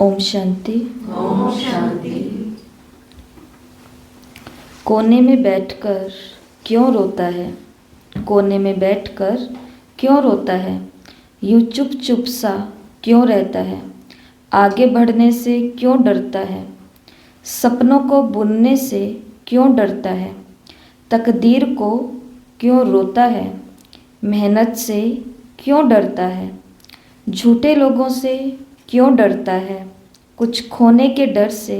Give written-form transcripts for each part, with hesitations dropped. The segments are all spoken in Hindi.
ओम शांति। ओम शांति। कोने में बैठकर क्यों रोता है? कोने में बैठकर क्यों रोता है? यूं चुप चुप सा क्यों रहता है? आगे बढ़ने से क्यों डरता है? सपनों को बुनने से क्यों डरता है? तकदीर को क्यों रोता है? मेहनत से क्यों डरता है? झूठे लोगों से क्यों डरता है? कुछ खोने के डर से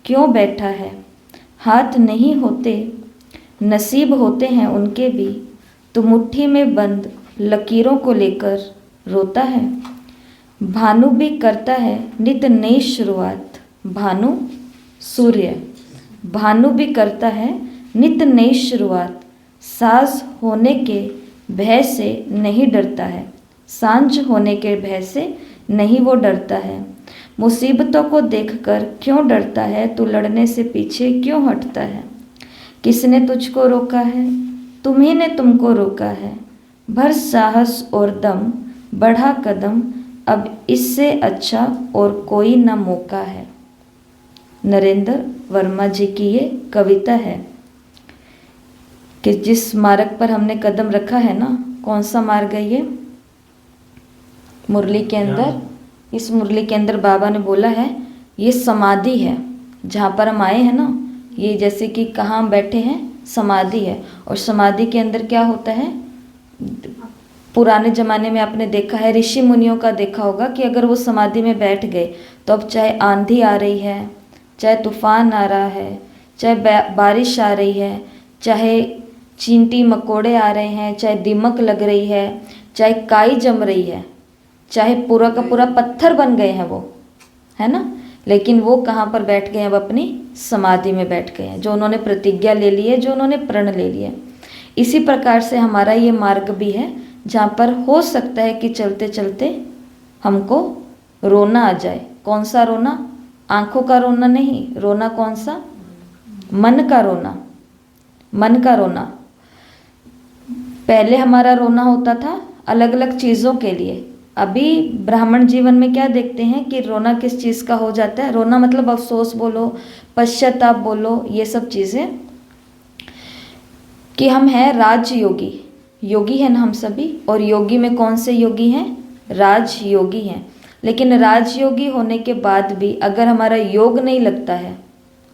क्यों बैठा है? हाथ नहीं होते, नसीब होते हैं उनके भी, तो मुट्ठी में बंद लकीरों को लेकर रोता है। भानु भी करता है नित नई शुरुआत। भानु सूर्य। भानु भी करता है नित नई शुरुआत। साज होने के भय से नहीं डरता है। सांझ होने के भय से नहीं वो डरता है। मुसीबतों को देखकर क्यों डरता है? तू लड़ने से पीछे क्यों हटता है? किसने तुझको रोका है? तुम्ही ने तुमको रोका है। भर साहस और दम, बढ़ा कदम, अब इससे अच्छा और कोई न मौका है। नरेंद्र वर्मा जी की ये कविता है कि जिस मार्ग पर हमने कदम रखा है ना, कौन सा मार्ग है ये? मुरली के अंदर, इस मुरली के अंदर बाबा ने बोला है ये समाधि है। जहाँ पर हम आए हैं ना, ये जैसे कि कहाँ हम बैठे हैं, समाधि है। और समाधि के अंदर क्या होता है? पुराने ज़माने में आपने देखा है, ऋषि मुनियों का देखा होगा कि अगर वो समाधि में बैठ गए तो अब चाहे आंधी आ रही है, चाहे तूफान आ रहा है, चाहे बारिश आ रही है, चाहे चींटी मकोड़े आ रहे हैं, चाहे दीमक लग रही है, चाहे काई जम रही है, चाहे पूरा का पूरा पत्थर बन गए हैं वो, है ना, लेकिन वो कहाँ पर बैठ गए हैं? अब अपनी समाधि में बैठ गए हैं, जो उन्होंने प्रतिज्ञा ले ली है, जो उन्होंने प्रण ले लिया है। इसी प्रकार से हमारा ये मार्ग भी है, जहाँ पर हो सकता है कि चलते चलते हमको रोना आ जाए। कौन सा रोना? आंखों का रोना नहीं, रोना कौन सा? मन का रोना। मन का रोना। पहले हमारा रोना होता था अलग अलग चीज़ों के लिए। अभी ब्राह्मण जीवन में क्या देखते हैं कि रोना किस चीज़ का हो जाता है? रोना मतलब अफसोस बोलो, पश्चाताप बोलो, ये सब चीज़ें, कि हम हैं राजयोगी। योगी हैं ना हम सभी, और योगी में कौन से योगी हैं? राजयोगी हैं। लेकिन राजयोगी होने के बाद भी अगर हमारा योग नहीं लगता है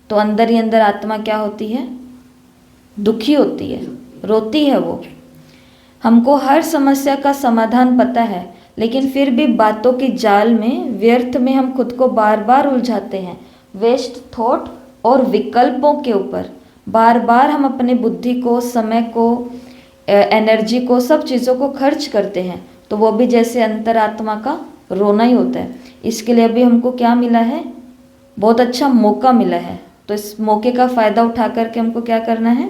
तो अंदर ही अंदर आत्मा क्या होती है? दुखी होती है, रोती है वो। हमको हर समस्या का समाधान पता है, लेकिन फिर भी बातों की जाल में, व्यर्थ में हम खुद को बार बार उलझाते हैं। वेस्ट थॉट और विकल्पों के ऊपर बार बार हम अपने बुद्धि को, समय को, एनर्जी को, सब चीज़ों को खर्च करते हैं। तो वो भी जैसे अंतरात्मा का रोना ही होता है। इसके लिए अभी हमको क्या मिला है? बहुत अच्छा मौका मिला है। तो इस मौके का फ़ायदा उठा करके हमको क्या करना है?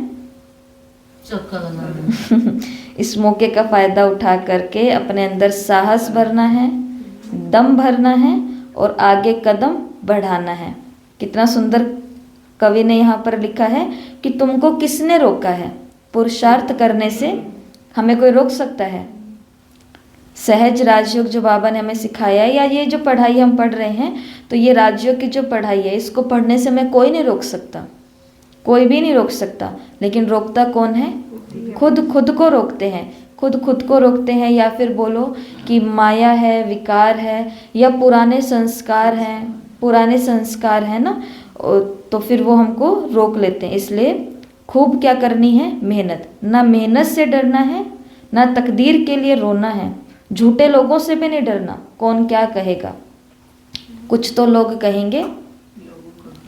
इस मौके का फ़ायदा उठा करके अपने अंदर साहस भरना है, दम भरना है और आगे कदम बढ़ाना है। कितना सुंदर कवि ने यहाँ पर लिखा है कि तुमको किसने रोका है? पुरुषार्थ करने से हमें कोई रोक सकता है? सहज राजयोग जो बाबा ने हमें सिखाया है, या ये जो पढ़ाई हम पढ़ रहे हैं, तो ये राजयोग की जो पढ़ाई है, इसको पढ़ने से हमें कोई नहीं रोक सकता, कोई भी नहीं रोक सकता। लेकिन रोकता कौन है? खुद को रोकते हैं। खुद को रोकते हैं, या फिर बोलो कि माया है, विकार है, या पुराने संस्कार हैं ना, तो फिर वो हमको रोक लेते हैं। इसलिए खूब क्या करनी है? मेहनत। ना मेहनत से डरना है, ना तकदीर के लिए रोना है, झूठे लोगों से भी नहीं डरना। कौन क्या कहेगा? कुछ तो लोग कहेंगे,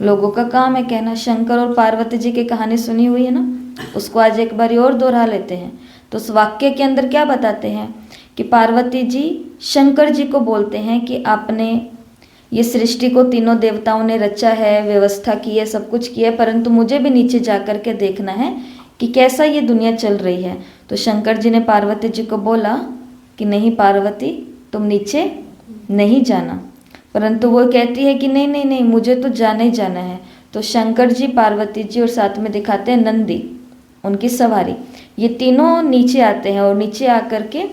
लोगों का काम है कहना। शंकर और पार्वती जी की कहानी सुनी हुई है ना, उसको आज एक बार और दोहरा लेते हैं। तो उस वाक्य के अंदर क्या बताते हैं कि पार्वती जी शंकर जी को बोलते हैं कि आपने ये सृष्टि को तीनों देवताओं ने रचा है, व्यवस्था की है, सब कुछ किया है, परंतु मुझे भी नीचे जा कर के देखना है कि कैसा ये दुनिया चल रही है। तो शंकर जी ने पार्वती जी को बोला कि नहीं पार्वती, तुम नीचे नहीं जाना। परंतु वो कहती है कि नहीं नहीं नहीं, मुझे तो जाना ही जाना है। तो शंकर जी, पार्वती जी और साथ में दिखाते हैं नंदी, उनकी सवारी, ये तीनों नीचे आते हैं। और नीचे आकर के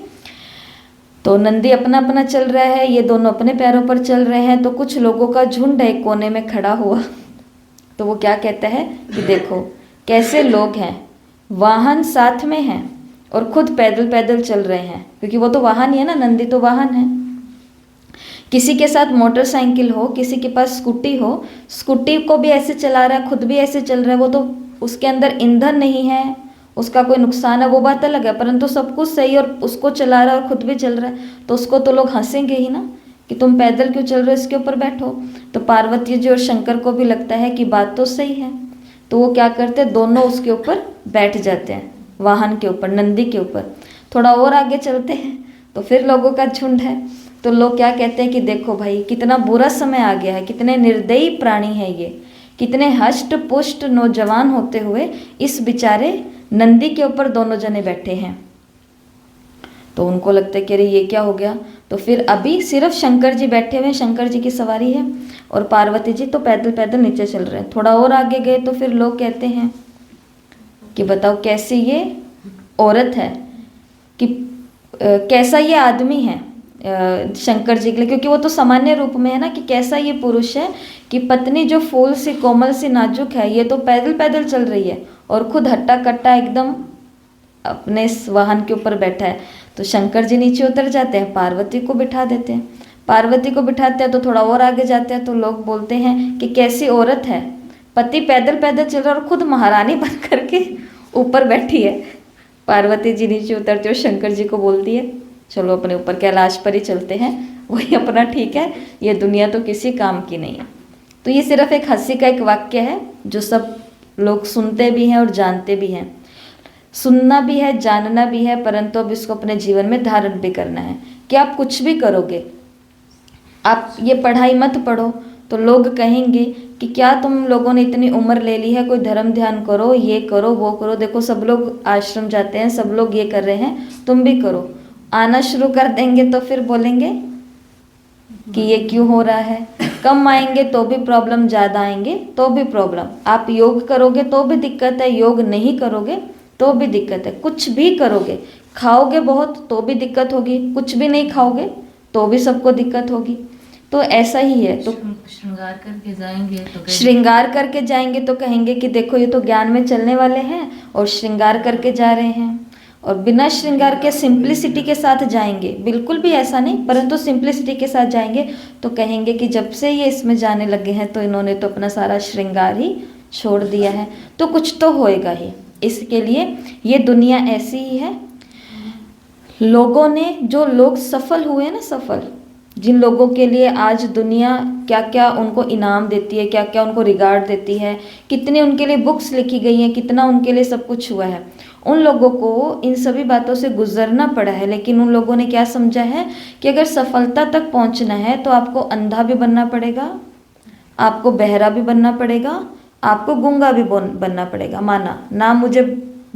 तो नंदी अपना अपना चल रहा है, ये दोनों अपने पैरों पर चल रहे हैं। तो कुछ लोगों का झुंड एक कोने में खड़ा हुआ। तो वो क्या कहता है कि देखो कैसे लोग हैं, वाहन साथ में हैं और खुद पैदल पैदल चल रहे हैं, क्योंकि वो तो वाहन ही है ना, नंदी तो वाहन है। किसी के साथ मोटरसाइकिल हो, किसी के पास स्कूटी हो, स्कूटी को भी ऐसे चला रहा है, खुद भी ऐसे चल रहा है। वो तो उसके अंदर ईंधन नहीं है, उसका कोई नुकसान है, वो बात अलग है, परंतु सब कुछ सही और उसको चला रहा है और खुद भी चल रहा है, तो उसको तो लोग हंसेंगे ही ना कि तुम पैदल क्यों चल रहे हो, इसके ऊपर बैठो। तो पार्वती जी और शंकर को भी लगता है कि बात तो सही है, तो वो क्या करते हैं, दोनों उसके ऊपर बैठ जाते हैं, वाहन के ऊपर, नंदी के ऊपर। थोड़ा और आगे चलते हैं तो फिर लोगों का झुंड है। तो लोग क्या कहते हैं कि देखो भाई कितना बुरा समय आ गया है, कितने निर्दयी प्राणी है ये, कितने हष्ट पुष्ट नौजवान होते हुए इस बेचारे नंदी के ऊपर दोनों जने बैठे हैं। तो उनको लगता है कि अरे ये क्या हो गया। तो फिर अभी सिर्फ शंकर जी बैठे हुए हैं, शंकर जी की सवारी है, और पार्वती जी तो पैदल पैदल नीचे चल रहे हैं। थोड़ा और आगे गए तो फिर लोग कहते हैं कि बताओ कैसी ये औरत है, कि कैसा ये आदमी है शंकर जी के लिए, क्योंकि वो तो सामान्य रूप में है ना, कि कैसा ये पुरुष है कि पत्नी जो फूल सी कोमल सी नाजुक है, ये तो पैदल पैदल चल रही है और खुद हट्टा कट्टा एकदम अपने वाहन के ऊपर बैठा है। तो शंकर जी नीचे उतर जाते हैं, पार्वती को बिठा देते हैं। पार्वती को बिठाते हैं तो थोड़ा और आगे जाते हैं तो लोग बोलते हैं कि कैसी औरत है, पति पैदल पैदल चल रहा है और खुद महारानी बन करके ऊपर बैठी है। पार्वती जी नीचे उतरते और शंकर जी को बोलती है चलो अपने ऊपर कैलाश पर ही चलते हैं, वही अपना ठीक है, ये दुनिया तो किसी काम की नहीं है। तो ये सिर्फ एक हंसी का एक वाक्य है जो सब लोग सुनते भी हैं और जानते भी हैं। सुनना भी है, जानना भी है, परंतु अब इसको अपने जीवन में धारण भी करना है कि आप कुछ भी करोगे, आप ये पढ़ाई मत पढ़ो तो लोग कहेंगे कि क्या तुम लोगों ने इतनी उम्र ले ली है, कोई धर्म ध्यान करो, ये करो वो करो, देखो सब लोग आश्रम जाते हैं, सब लोग ये कर रहे हैं, तुम भी करो। आना शुरू कर देंगे तो फिर बोलेंगे कि ये क्यों हो रहा है। कम आएंगे तो भी प्रॉब्लम, ज़्यादा आएंगे तो भी प्रॉब्लम। आप योग करोगे तो भी दिक्कत है, योग नहीं करोगे तो भी दिक्कत है, कुछ भी करोगे, खाओगे बहुत तो भी दिक्कत होगी, कुछ भी नहीं खाओगे तो भी सबको दिक्कत होगी। तो ऐसा ही है। तो श्रृंगार करके जाएंगे तो श्रृंगार करके जाएंगे तो कहेंगे कि देखो ये तो ज्ञान में चलने वाले हैं और श्रृंगार करके जा रहे हैं, और बिना श्रृंगार के सिंप्लिसिटी के साथ जाएंगे, बिल्कुल भी ऐसा नहीं, परंतु सिंप्लिसिटी के साथ जाएंगे तो कहेंगे कि जब से ये इसमें जाने लगे हैं तो इन्होंने तो अपना सारा श्रृंगार ही छोड़ दिया है। तो कुछ तो होएगा ही, इसके लिए ये दुनिया ऐसी ही है। लोगों ने, जो लोग सफल हुए ना, सफल, जिन लोगों के लिए आज दुनिया क्या क्या उनको इनाम देती है, क्या क्या उनको रिगार्ड देती है, कितने उनके लिए बुक्स लिखी गई हैं, कितना उनके लिए सब कुछ हुआ है, उन लोगों को इन सभी बातों से गुजरना पड़ा है। लेकिन उन लोगों ने क्या समझा है कि अगर सफलता तक पहुंचना है तो आपको अंधा भी बनना पड़ेगा, आपको बहरा भी बनना पड़ेगा, आपको गूंगा भी बनना पड़ेगा। माना ना मुझे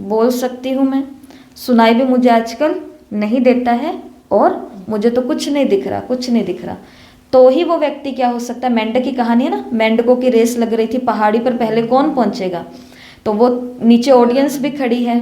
बोल सकती हूँ मैं, सुनाई भी मुझे आजकल नहीं देता है और मुझे तो कुछ नहीं दिख रहा, कुछ नहीं दिख रहा, तो ही वो व्यक्ति क्या हो सकता है। मेंढक की कहानी है ना, मेंढकों की रेस लग रही थी, पहाड़ी पर पहले कौन पहुंचेगा, तो वो नीचे ऑडियंस भी खड़ी है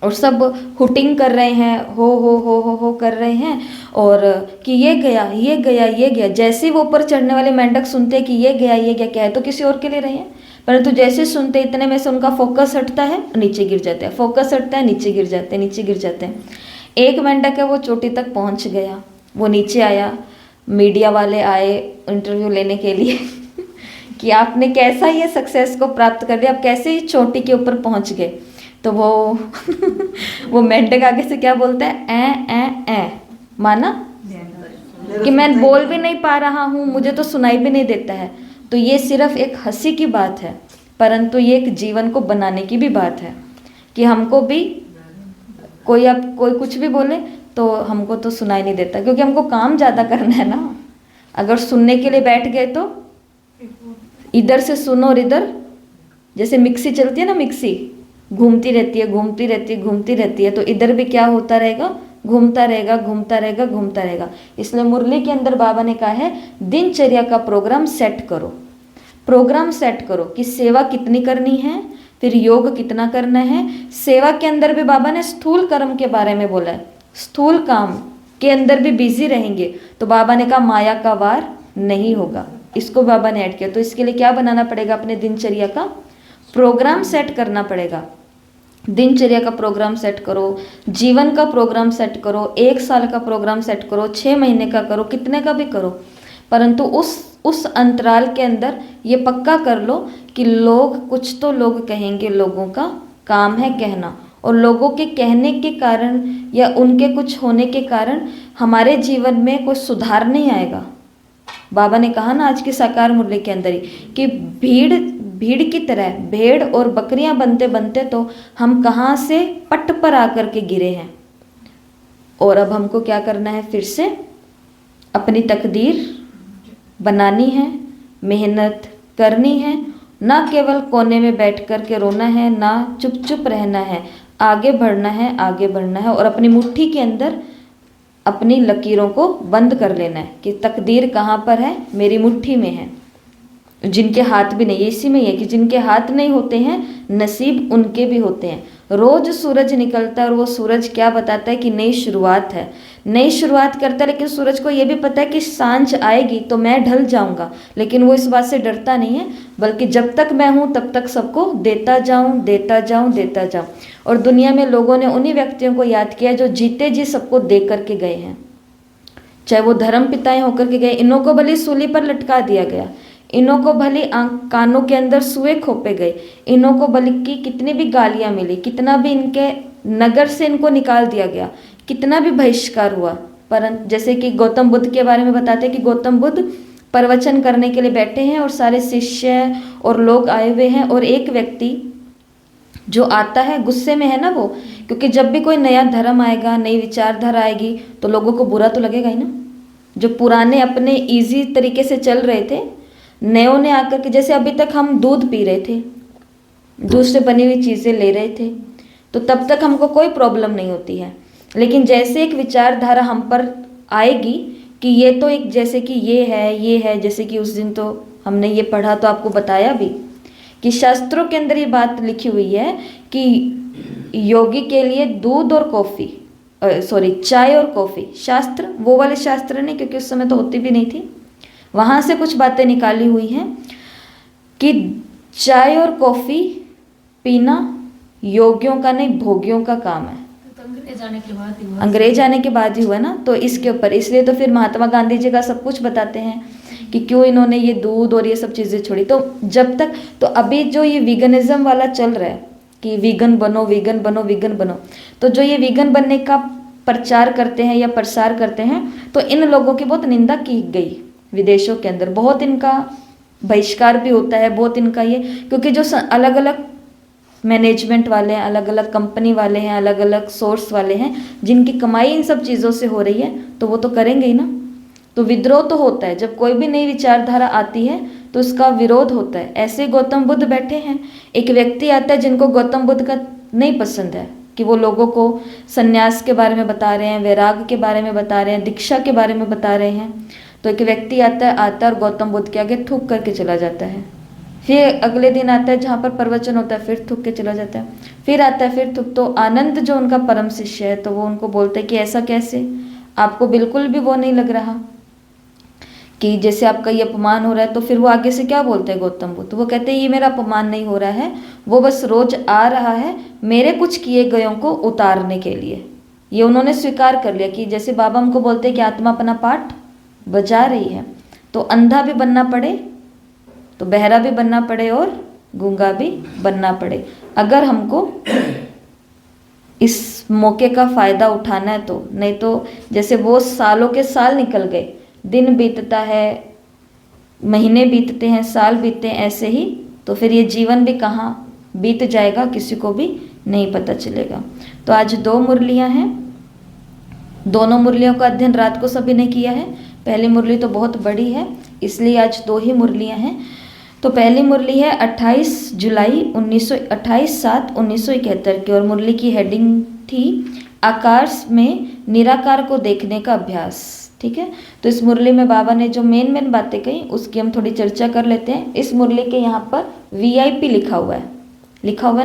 और सब हुटिंग कर रहे हैं, हो कर रहे हैं, और कि ये गया ये गया ये गया। जैसे ही वो ऊपर चढ़ने वाले मेंढक सुनते हैं कि ये गया ये गया, क्या है तो किसी और के लिए रहे हैं, परंतु जैसे सुनते इतने में से उनका फोकस हटता है, नीचे गिर जाते हैं, फोकस हटता है, नीचे गिर जाते हैं, नीचे गिर जाते हैं। एक मेंढक है वो चोटी तक पहुंच गया, वो नीचे आया, मीडिया वाले आए इंटरव्यू लेने के लिए कि आपने कैसा ये सक्सेस को प्राप्त कर लिया, आप कैसे ही चोटी के ऊपर पहुंच गए। तो वो मेंढक आगे से क्या बोलता है, ए माना कि मैं बोल भी नहीं पा रहा हूँ, मुझे तो सुनाई भी नहीं देता है। तो ये सिर्फ एक हंसी की बात है, परंतु ये एक जीवन को बनाने की भी बात है कि हमको भी कोई कुछ भी बोले तो हमको तो सुनाई नहीं देता, क्योंकि हमको काम ज़्यादा करना है ना। अगर सुनने के लिए बैठ गए तो इधर से सुनो और इधर, जैसे मिक्सी चलती है ना, मिक्सी घूमती रहती है घूमती रहती है घूमती रहती है, तो इधर भी क्या होता रहेगा, घूमता रहेगा घूमता रहेगा घूमता रहेगा। इसलिए मुरली के अंदर बाबा ने कहा है दिनचर्या का प्रोग्राम सेट करो, प्रोग्राम सेट करो कि सेवा कितनी करनी है, फिर योग कितना करना है। सेवा के अंदर भी बाबा ने स्थूल कर्म के बारे में बोला है, स्थूल काम के अंदर भी बिजी रहेंगे तो बाबा ने कहा माया का वार नहीं होगा। इसको बाबा ने ऐड किया। तो इसके लिए क्या बनाना पड़ेगा, अपने दिनचर्या का प्रोग्राम सेट करना पड़ेगा। दिनचर्या का प्रोग्राम सेट करो, जीवन का प्रोग्राम सेट करो, 1 साल का प्रोग्राम सेट करो, 6 महीने का करो, कितने का भी करो, परंतु उस अंतराल के अंदर ये पक्का कर लो कि लोग कुछ तो लोग कहेंगे, लोगों का काम है कहना, और लोगों के कहने के कारण या उनके कुछ होने के कारण हमारे जीवन में कोई सुधार नहीं आएगा। बाबा ने कहा ना आज की साकार मुरली के अंदर ही कि भीड़ की तरह भेड़ और बकरियां बनते बनते तो हम कहाँ से पट पर आकर के गिरे हैं, और अब हमको क्या करना है, फिर से अपनी तकदीर बनानी है, मेहनत करनी है, ना केवल कोने में बैठ कर के रोना है, ना चुप चुप रहना है, आगे बढ़ना है, आगे बढ़ना है, और अपनी मुट्ठी के अंदर अपनी लकीरों को बंद कर लेना है कि तकदीर कहाँ पर है, मेरी मुट्ठी में है। जिनके हाथ भी नहीं, इसी में ही है कि जिनके हाथ नहीं होते हैं नसीब उनके भी होते हैं। रोज सूरज निकलता है और वो सूरज क्या बताता है कि नई शुरुआत है, नई शुरुआत करता है, लेकिन सूरज को ये भी पता है कि सांझ आएगी तो मैं ढल जाऊंगा, लेकिन वो इस बात से डरता नहीं है, बल्कि जब तक मैं हूँ तब तक सबको देता जाऊं, देता जाऊं, देता जाऊं। और दुनिया में लोगों ने उन्हीं व्यक्तियों को याद किया जो जीते जी सबको दे करके गए हैं, चाहे वो धर्म पिताएं होकर के गए। इन्हों को भले सूली पर लटका दिया गया, इन्हों को भले कानों के अंदर सुए खोपे गए, इन्हों को बल्कि कितनी भी गालियां मिली, कितना भी इनके नगर से इनको निकाल दिया गया, कितना भी बहिष्कार हुआ, परंतु जैसे कि गौतम बुद्ध के बारे में बताते हैं कि गौतम बुद्ध प्रवचन करने के लिए बैठे हैं और सारे शिष्य और लोग आए हुए हैं, और एक व्यक्ति जो आता है गुस्से में है ना वो, क्योंकि जब भी कोई नया धर्म आएगा, नई विचारधारा आएगी तो लोगों को बुरा तो लगेगा ही ना। जो पुराने अपने इजी तरीके से चल रहे थे, नयों ने आकर के, जैसे अभी तक हम दूध पी रहे थे, दूध से बनी हुई चीज़ें ले रहे थे, तो तब तक हमको कोई प्रॉब्लम नहीं होती है, लेकिन जैसे एक विचारधारा हम पर आएगी कि ये तो एक, जैसे कि ये है, जैसे कि उस दिन तो हमने ये पढ़ा, तो आपको बताया भी कि शास्त्रों के अंदर ये बात लिखी हुई है कि योगी के लिए दूध और कॉफ़ी, चाय और कॉफ़ी, शास्त्र वो वाले शास्त्र नहीं, क्योंकि उस समय तो होती भी नहीं थी, वहाँ से कुछ बातें निकाली हुई हैं कि चाय और कॉफ़ी पीना योगियों का नहीं भोगियों का काम है। तो अंग्रेज आने के बाद ही हुआ। अंग्रेज आने के बाद ही हुआ ना, तो इसके ऊपर इसलिए तो फिर महात्मा गांधी जी का सब कुछ बताते हैं कि क्यों इन्होंने ये दूध और ये सब चीज़ें छोड़ी। तो जब तक, तो अभी जो ये वीगनिज्म वाला चल रहा है कि वीगन बनो, वीगन बनो, वीगन बनो, तो जो ये वीगन बनने का प्रचार करते हैं या प्रसार करते हैं, तो इन लोगों की बहुत निंदा की गई विदेशों के अंदर, बहुत इनका बहिष्कार भी होता है, बहुत इनका ये, क्योंकि जो अलग अलग मैनेजमेंट वाले हैं, अलग अलग कंपनी वाले हैं, अलग अलग सोर्स वाले हैं, जिनकी कमाई इन सब चीज़ों से हो रही है, तो वो तो करेंगे ही ना। तो विद्रोह तो होता है, जब कोई भी नई विचारधारा आती है तो उसका विरोध होता है। ऐसे गौतम बुद्ध बैठे हैं, एक व्यक्ति आता है जिनको गौतम बुद्ध का नहीं पसंद है कि वो लोगों को संन्यास के बारे में बता रहे हैं, वैराग के बारे में बता रहे हैं, दीक्षा के बारे में बता रहे हैं, तो एक व्यक्ति आता है और गौतम बुद्ध के आगे थूक करके चला जाता है। फिर अगले दिन आता है जहाँ पर प्रवचन होता है, फिर थूक के चला जाता है, फिर आता है, फिर थूक। तो आनंद जो उनका परम शिष्य है, तो वो उनको बोलते हैं कि ऐसा कैसे, आपको बिल्कुल भी वो नहीं लग रहा कि जैसे आपका ये अपमान हो रहा है। तो फिर वो आगे से क्या बोलते हैं गौतम बुद्ध, वो कहते हैं ये मेरा अपमान नहीं हो रहा है, वो बस रोज आ रहा है मेरे कुछ किए गयों को उतारने के लिए। ये उन्होंने स्वीकार कर लिया कि जैसे बाबा हमको बोलते हैं कि आत्मा अपना पाठ बजा रही है, तो अंधा भी बनना पड़े, तो बहरा भी बनना पड़े, और गूंगा भी बनना पड़े, अगर हमको इस मौके का फ़ायदा उठाना है तो। नहीं तो जैसे वो सालों के साल निकल गए, दिन बीतता है, महीने बीतते हैं, साल बीतते हैं, ऐसे ही तो फिर ये जीवन भी कहाँ बीत जाएगा किसी को भी नहीं पता चलेगा। तो आज 2 मुरलियाँ हैं, दोनों मुरलियों का अध्ययन रात को सभी ने किया है। पहली मुरली तो बहुत बड़ी है, इसलिए आज 2 ही मुरलियाँ हैं। तो पहली मुरली है 28 जुलाई 1971 की, और मुरली की हेडिंग थी आकाश में निराकार को देखने का अभ्यास। ठीक है, तो इस मुरली में बाबा ने जो मेन बातें कही उसकी हम थोड़ी चर्चा कर लेते हैं। इस मुरली के यहाँ पर VIP लिखा हुआ है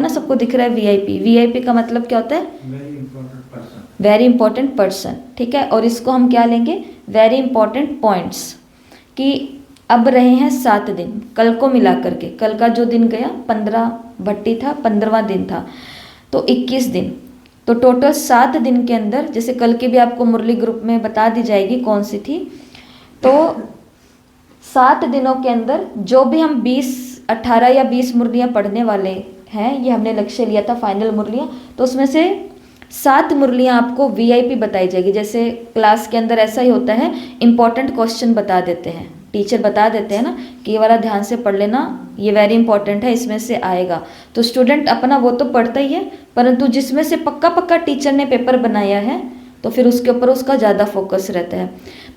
ना, सबको दिख रहा है VIP। VIP का मतलब क्या होता है? Very important person. Very important person, ठीक है। और इसको हम क्या लेंगे, वेरी इंपॉर्टेंट पॉइंट्स, कि अब रहे हैं 7 दिन कल को मिला करके। कल का जो दिन गया 15 भट्टी था, 15वां दिन था, तो 21 दिन, तो टोटल 7 दिन के अंदर, जैसे कल की भी आपको मुरली ग्रुप में बता दी जाएगी कौन सी थी, तो 7 दिनों के अंदर जो भी हम 18 या 20 मुरलियाँ पढ़ने वाले हैं, ये हमने लक्ष्य लिया था फाइनल मुरलियाँ, तो उसमें से 7 मुरलियाँ आपको वीआईपी बताई जाएगी। जैसे क्लास के अंदर ऐसा ही होता है, इंपॉर्टेंट क्वेश्चन बता देते हैं, टीचर बता देते हैं ना कि ये वाला ध्यान से पढ़ लेना, ये वेरी इंपॉर्टेंट है, इसमें से आएगा। तो स्टूडेंट अपना वो तो पढ़ता ही है, परंतु जिसमें से पक्का पक्का टीचर ने पेपर बनाया है तो फिर उसके ऊपर उसका ज़्यादा फोकस रहता है।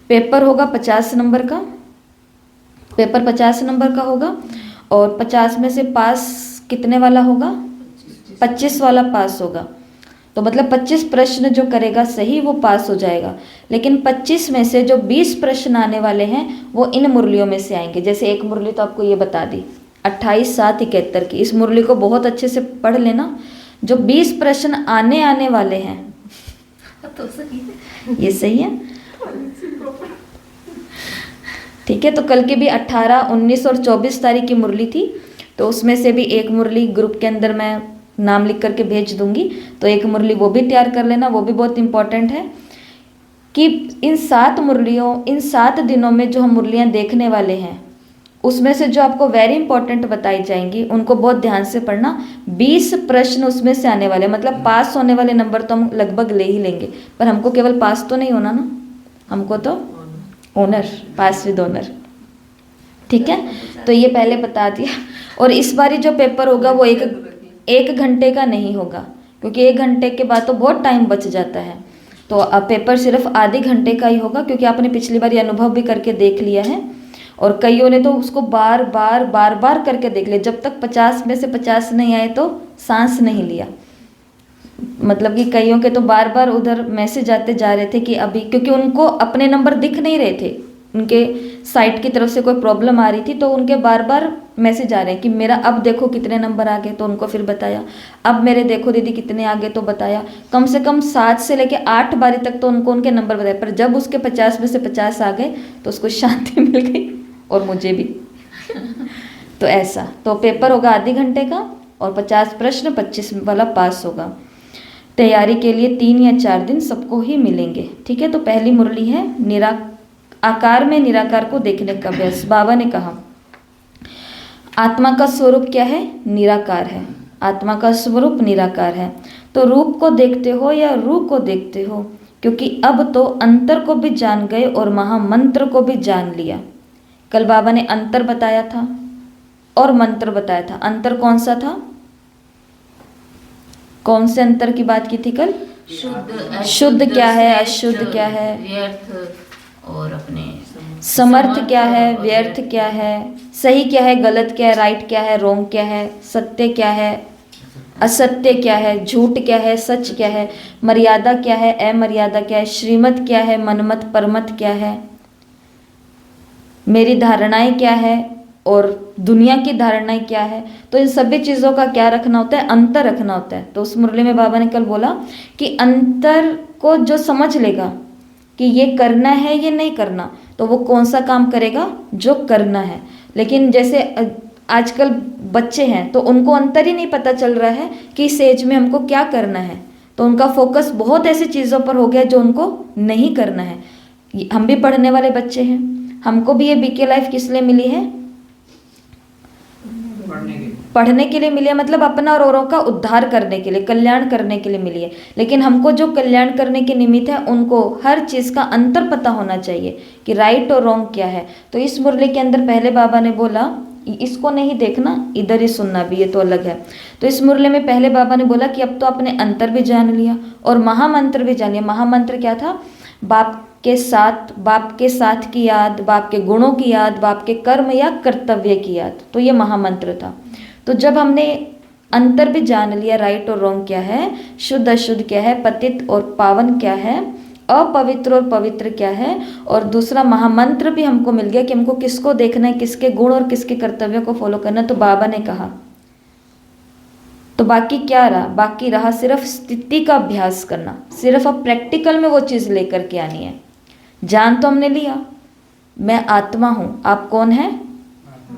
पेपर होगा 50 नंबर का, पेपर 50 नंबर का होगा, और 50 में से पास कितने वाला होगा, 25 वाला पास होगा। तो मतलब 25 प्रश्न जो करेगा सही वो पास हो जाएगा। लेकिन 25 में से जो 20 प्रश्न आने वाले हैं वो इन मुरलियों में से आएंगे। जैसे एक मुरली तो आपको ये बता दी 28/7/71 की, इस मुरली को बहुत अच्छे से पढ़ लेना। जो 20 प्रश्न आने वाले हैं, तो सही है। ये सही है, ठीक है। तो कल की भी 18, 19 और 24 तारीख की मुरली थी, तो उसमें से भी एक मुरली ग्रुप के अंदर मैं नाम लिख करके भेज दूंगी, तो एक मुरली वो भी तैयार कर लेना, वो भी बहुत इंपॉर्टेंट है। कि इन 7 मुरलियों, इन 7 दिनों में जो हम मुरलियाँ देखने वाले हैं, उसमें से जो आपको वेरी इंपॉर्टेंट बताई जाएंगी उनको बहुत ध्यान से पढ़ना। 20 प्रश्न उसमें से आने वाले, मतलब पास होने वाले नंबर तो हम लगभग ले ही लेंगे, पर हमको केवल पास तो नहीं होना ना, हमको तो ऑनर, पास विद ऑनर, ठीक है। तो ये पहले बता दिया। और इस बारी जो पेपर होगा वो एक घंटे का नहीं होगा, क्योंकि 1 घंटे के बाद तो बहुत टाइम बच जाता है। तो अब पेपर सिर्फ आधे घंटे का ही होगा, क्योंकि आपने पिछली बार अनुभव भी करके देख लिया है, और कईयों ने तो उसको बार बार करके देख लिया। जब तक 50 में से 50 नहीं आए तो सांस नहीं लिया। मतलब कि कईयों के तो बार बार उधर मैसेज आते जा रहे थे कि अभी, क्योंकि उनको अपने नंबर दिख नहीं रहे थे, उनके साइट की तरफ से कोई प्रॉब्लम आ रही थी, तो उनके बार बार मैसेज आ रहे हैं कि मेरा अब देखो कितने नंबर आ गए, तो उनको फिर बताया। अब मेरे देखो दीदी कितने आ गए, तो बताया। कम से कम 7 से लेके 8 बारी तक तो उनको उनके नंबर बताए, पर जब उसके 50 में से 50 आ गए तो उसको शांति मिल गई, और मुझे भी। तो ऐसा, तो पेपर होगा आधे घंटे का, और 50 प्रश्न 25 वाला पास होगा। तैयारी के लिए 3 या 4 दिन सबको ही मिलेंगे, ठीक है। तो पहली मुरली है आकार में निराकार को देखने का अभ्यास। बाबा ने कहा आत्मा का स्वरूप क्या है, निराकार है। आत्मा का स्वरूप निराकार है। तो रूप को देखते हो या रूप को देखते हो, क्योंकि अब तो अंतर को भी जान गए और महामंत्र को भी जान लिया। कल बाबा ने अंतर बताया था और मंत्र बताया था। अंतर कौन सा था, कौन से अंतर की बात की थी कल? शुद्ध क्या है, अशुद्ध क्या है, व्यर्थ और अपने समर्थ क्या है, व्यर्थ क्या है, सही क्या है, गलत क्या है, राइट क्या है, रॉन्ग क्या है, सत्य क्या है, असत्य क्या है, झूठ क्या है, सच क्या है, मर्यादा क्या है, अमर्यादा क्या है, श्रीमत क्या है, मनमत परमत क्या है, मेरी धारणाएं क्या है और दुनिया की धारणाएं क्या है। तो इन सभी चीज़ों का क्या रखना होता है, अंतर रखना होता है। तो उस मुरली में बाबा ने कल बोला कि अंतर को जो समझ लेगा कि ये करना है ये नहीं करना, तो वो कौन सा काम करेगा, जो करना है। लेकिन जैसे आजकल बच्चे हैं तो उनको अंतर ही नहीं पता चल रहा है कि इस एज में हमको क्या करना है, तो उनका फोकस बहुत ऐसी चीज़ों पर हो गया जो उनको नहीं करना है। हम भी पढ़ने वाले बच्चे हैं, हमको भी ये बीके लाइफ किस लिए मिली है, पढ़ने के लिए मिली है, मतलब अपना और औरों का उद्धार करने के लिए, कल्याण करने के लिए मिली है। लेकिन हमको जो कल्याण करने के निमित्त है उनको हर चीज़ का अंतर पता होना चाहिए कि राइट और रॉन्ग क्या है। तो इस मुरली के अंदर पहले बाबा ने बोला इसको नहीं देखना, इधर ही सुनना भी, ये तो अलग है। तो इस मुरली में पहले बाबा ने बोला कि अब तो आपने अंतर भी जान लिया और महामंत्र भी जान लिया। महामंत्र क्या था, बाप के साथ की याद, बाप के गुणों की याद, बाप के कर्म या कर्तव्य की याद, तो ये महामंत्र था। तो जब हमने अंतर भी जान लिया, राइट और रॉन्ग क्या है, शुद्ध अशुद्ध क्या है, पतित और पावन क्या है, अपवित्र और पवित्र क्या है, और दूसरा महामंत्र भी हमको मिल गया कि हमको किसको देखना है, किसके गुण और किसके कर्तव्य को फॉलो करना है। तो तो बाकी क्या रहा? बाकी रहा सिर्फ स्थिति का अभ्यास करना, सिर्फ अब प्रैक्टिकल में वो चीज़ लेकर के आनी है। जान तो हमने लिया, मैं आत्मा हूँ, आप कौन है?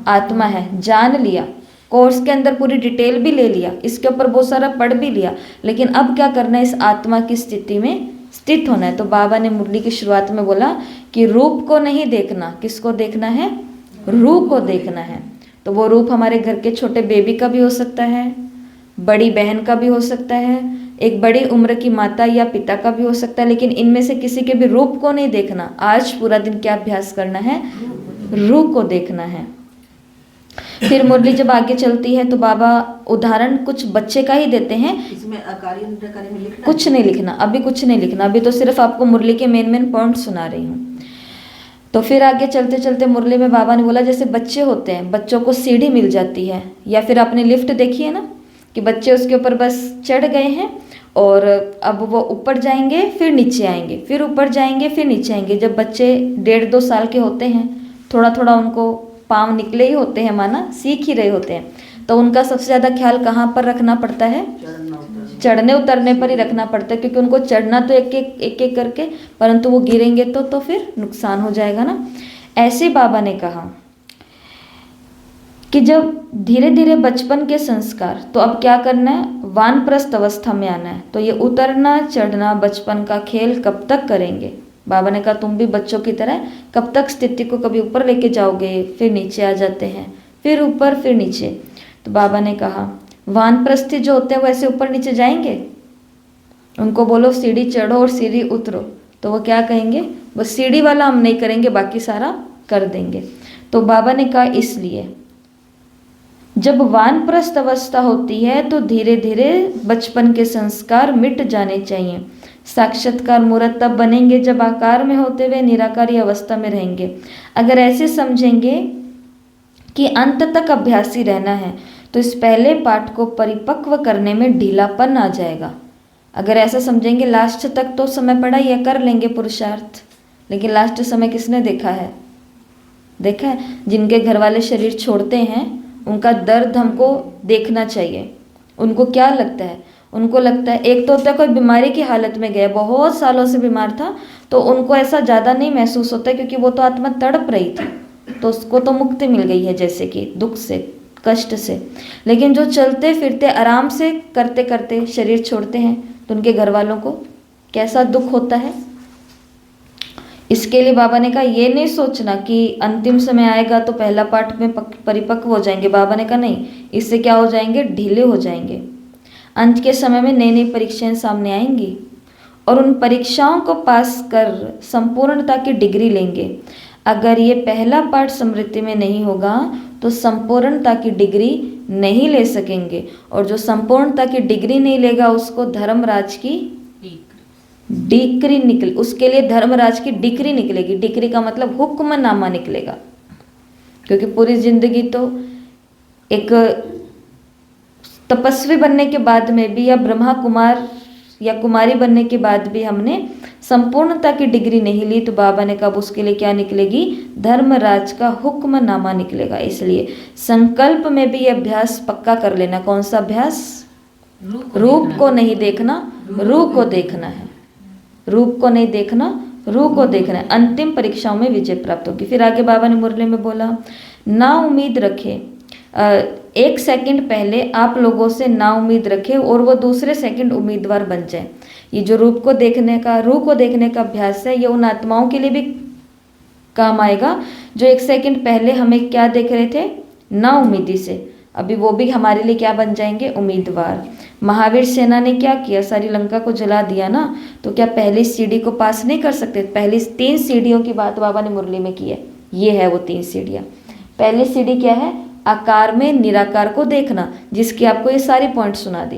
आत्मा है, जान लिया, कोर्स के अंदर पूरी डिटेल भी ले लिया, इसके ऊपर बहुत सारा पढ़ भी लिया, लेकिन अब क्या करना है? इस आत्मा की स्थिति में स्थित होना है। तो बाबा ने मुरली की शुरुआत में बोला कि रूप को नहीं देखना, किसको देखना है? रूह को देखना है। तो वो रूप हमारे घर के छोटे बेबी का भी हो सकता है, बड़ी बहन का भी हो सकता है, एक बड़ी उम्र की माता या पिता का भी हो सकता है, लेकिन इनमें से किसी के भी रूप को नहीं देखना। आज पूरा दिन क्या अभ्यास करना है? रूह को देखना है। फिर मुरली जब आगे चलती है तो बाबा उदाहरण कुछ बच्चे का ही देते हैं। इसमें अकारी निराकारी में लिखना कुछ नहीं लिखना, अभी कुछ नहीं लिखना, अभी तो सिर्फ आपको मुरली के मेन पॉइंट सुना रही हूँ। तो फिर आगे चलते चलते मुरली में बाबा ने बोला जैसे बच्चे होते हैं, बच्चों को सीढ़ी मिल जाती है, या फिर आपने लिफ्ट देखी है ना कि बच्चे उसके ऊपर बस चढ़ गए हैं और अब वो ऊपर जाएंगे फिर नीचे आएंगे, फिर ऊपर जाएंगे फिर नीचे आएंगे। जब बच्चे 1.5-2 साल के होते हैं, थोड़ा थोड़ा उनको पाँव निकले ही होते हैं, माना सीख ही रहे होते हैं, तो उनका सबसे ज़्यादा ख्याल कहाँ पर रखना पड़ता है? चढ़ने उतरने पर ही रखना पड़ता है, क्योंकि उनको चढ़ना तो एक एक करके, परंतु वो गिरेंगे तो फिर नुकसान हो जाएगा ना। ऐसे बाबा ने कहा कि जब धीरे धीरे बचपन के संस्कार, तो अब क्या करना है? वानप्रस्थ अवस्था में आना है। तो ये उतरना चढ़ना बचपन का खेल कब तक करेंगे? बाबा ने कहा तुम भी बच्चों की तरह कब तक स्थिति को कभी ऊपर लेके जाओगे, फिर नीचे आ जाते हैं, फिर ऊपर फिर नीचे। तो बाबा ने कहा वानप्रस्थी जो होते हैं वो ऐसे ऊपर नीचे जाएंगे? उनको बोलो सीढ़ी चढ़ो और सीढ़ी उतरो, तो वो क्या कहेंगे? वो सीढ़ी वाला हम नहीं करेंगे, बाकी सारा कर देंगे। तो बाबा ने कहा इसलिए जब वानप्रस्थ अवस्था होती है तो धीरे धीरे बचपन के संस्कार मिट जाने चाहिए। साक्षात्कार मूर्त तब बनेंगे जब आकार में होते हुए निराकारी अवस्था में रहेंगे। अगर ऐसे समझेंगे कि अंत तक अभ्यासी रहना है तो इस पहले पाठ को परिपक्व करने में ढीलापन आ जाएगा। अगर ऐसा समझेंगे लास्ट तक तो समय पड़ा या कर लेंगे पुरुषार्थ, लेकिन लास्ट समय किसने देखा है? देखा है? जिनके घर वाले शरीर छोड़ते हैं उनका दर्द हमको देखना चाहिए। उनको क्या लगता है? उनको लगता है एक तो होता है कोई बीमारी की हालत में गया, बहुत सालों से बीमार था, तो उनको ऐसा ज़्यादा नहीं महसूस होता क्योंकि वो तो आत्मा तड़प रही थी, तो उसको तो मुक्ति मिल गई है जैसे कि दुख से, कष्ट से। लेकिन जो चलते फिरते आराम से करते करते शरीर छोड़ते हैं तो उनके घर वालों को कैसा दुख होता है। इसके लिए बाबा ने कहा ये नहीं सोचना कि अंतिम समय आएगा तो पहला पाठ में परिपक्व हो जाएंगे। बाबा ने कहा नहीं, इससे क्या हो जाएंगे? ढीले हो जाएंगे। अंत के समय में नई नई परीक्षाएं सामने आएंगी और उन परीक्षाओं को पास कर संपूर्णता की डिग्री लेंगे। अगर ये पहला पाठ स्मृति में नहीं होगा तो संपूर्णता की डिग्री नहीं ले सकेंगे, और जो संपूर्णता की डिग्री नहीं लेगा उसको धर्मराज की डिक्री निकले, उसके लिए धर्मराज की डिक्री निकलेगी। डिक्री का मतलब हुक्मनामा निकलेगा, क्योंकि पूरी जिंदगी तो एक तपस्वी बनने के बाद में भी या ब्रह्मा कुमार या कुमारी बनने के बाद भी हमने संपूर्णता की डिग्री नहीं ली, तो बाबा ने कहा उसके लिए क्या निकलेगी? धर्मराज का हुक्मनामा निकलेगा। इसलिए संकल्प में भी यह अभ्यास पक्का कर लेना। कौन सा अभ्यास? रूप को नहीं देखना, रूह को देखना है। रूप को नहीं देखना, रूह को देखना है। अंतिम परीक्षाओं में विजय प्राप्त होगी। फिर आगे बाबा ने मुरली में बोला ना उम्मीद रखे, 1 सेकंड पहले आप लोगों से ना उम्मीद रखे और वो दूसरे सेकंड उम्मीदवार बन जाए। ये जो रूप को देखने का, रूह को देखने का अभ्यास है, ये उन आत्माओं के लिए भी काम आएगा जो 1 सेकंड पहले हमें क्या देख रहे थे? ना उम्मीदी से। अभी वो भी हमारे लिए क्या बन जाएंगे? उम्मीदवार। महावीर सेना ने क्या किया? सारी लंका को जला दिया ना, तो क्या पहली सीढ़ी को पास नहीं कर सकते? पहली 3 सीढ़ियों की बात बाबा ने मुरली में की है। ये है वो 3 सीढ़ियाँ। पहली सीढ़ी क्या है? आकार में निराकार को देखना, जिसकी आपको ये सारी पॉइंट सुना दी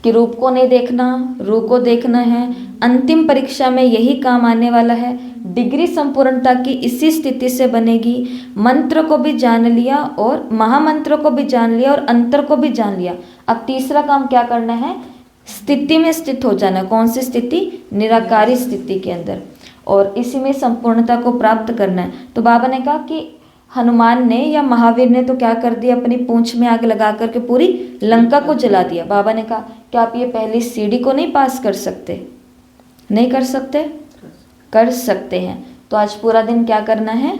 कि रूप को नहीं देखना, रूह को देखना है। अंतिम परीक्षा में यही काम आने वाला है। डिग्री संपूर्णता की इसी स्थिति से बनेगी। मंत्र को भी जान लिया और महामंत्र को भी जान लिया और अंतर को भी जान लिया। अब तीसरा काम क्या करना है? स्थिति में स्थित हो जाना। कौन सी स्थिति? निराकारी स्थिति के अंदर, और इसी में संपूर्णता को प्राप्त करना है। तो बाबा ने कहा कि हनुमान ने या महावीर ने तो क्या कर दिया, अपनी पूंछ में आग लगा करके पूरी लंका को जला दिया। बाबा ने कहा क्या आप ये पहली सीढ़ी को नहीं पास कर सकते? नहीं कर सकते? कर सकते हैं। तो आज पूरा दिन क्या करना है?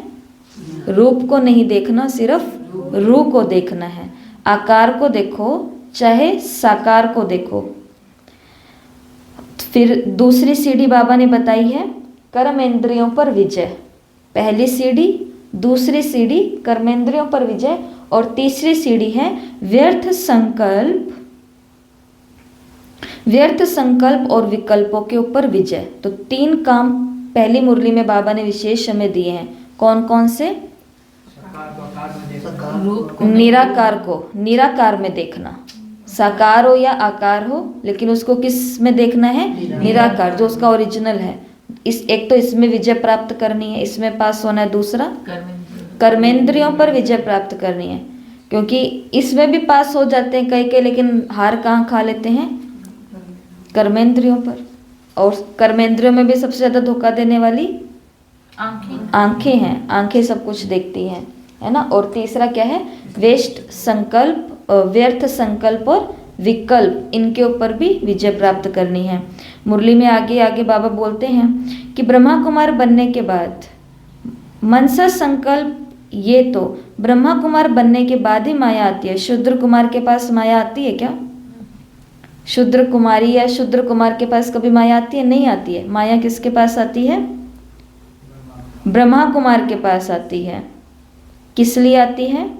रूप को नहीं देखना, सिर्फ रूप को देखना है। आकार को देखो चाहे साकार को देखो। फिर दूसरी सीढ़ी बाबा ने बताई है कर्मेंद्रियों पर विजय। पहली सीढ़ी, दूसरी सीढ़ी कर्मेंद्रियों पर विजय, और तीसरी सीढ़ी है व्यर्थ संकल्प और विकल्पों के ऊपर विजय। तो 3 काम पहली मुरली में बाबा ने विशेष हमें दिए हैं। कौन कौन से? निराकार को निराकार में देखना, साकार हो या आकार हो, लेकिन उसको किस में देखना है? निराकार, जो उसका ओरिजिनल है। इस एक तो इसमें विजय प्राप्त करनी है, इसमें पास होना है। दूसरा कर्मेंद्रियों पर विजय प्राप्त करनी है, क्योंकि इसमें भी पास हो जाते हैं कई के, लेकिन हार कहाँ खा लेते हैं? कर्मेंद्रियों पर। और कर्मेंद्रियों में भी सबसे ज्यादा धोखा देने वाली आंखें हैं। आंखें सब कुछ देखती हैं, है ना। और तीसरा क्या है? व्यर्थ संकल्प और विकल्प, इनके ऊपर भी विजय प्राप्त करनी है। मुरली में आगे आगे बाबा बोलते हैं कि ब्रह्मा कुमार बनने के बाद मनसा संकल्प, ये तो ब्रह्मा कुमार बनने के बाद ही माया आती है। शूद्र कुमार के पास माया आती है क्या? शूद्र कुमारी या शूद्र कुमार के पास कभी माया आती है? नहीं आती है। माया किसके पास आती है? ब्रह्मा कुमार के पास आती है। किस लिए आती है?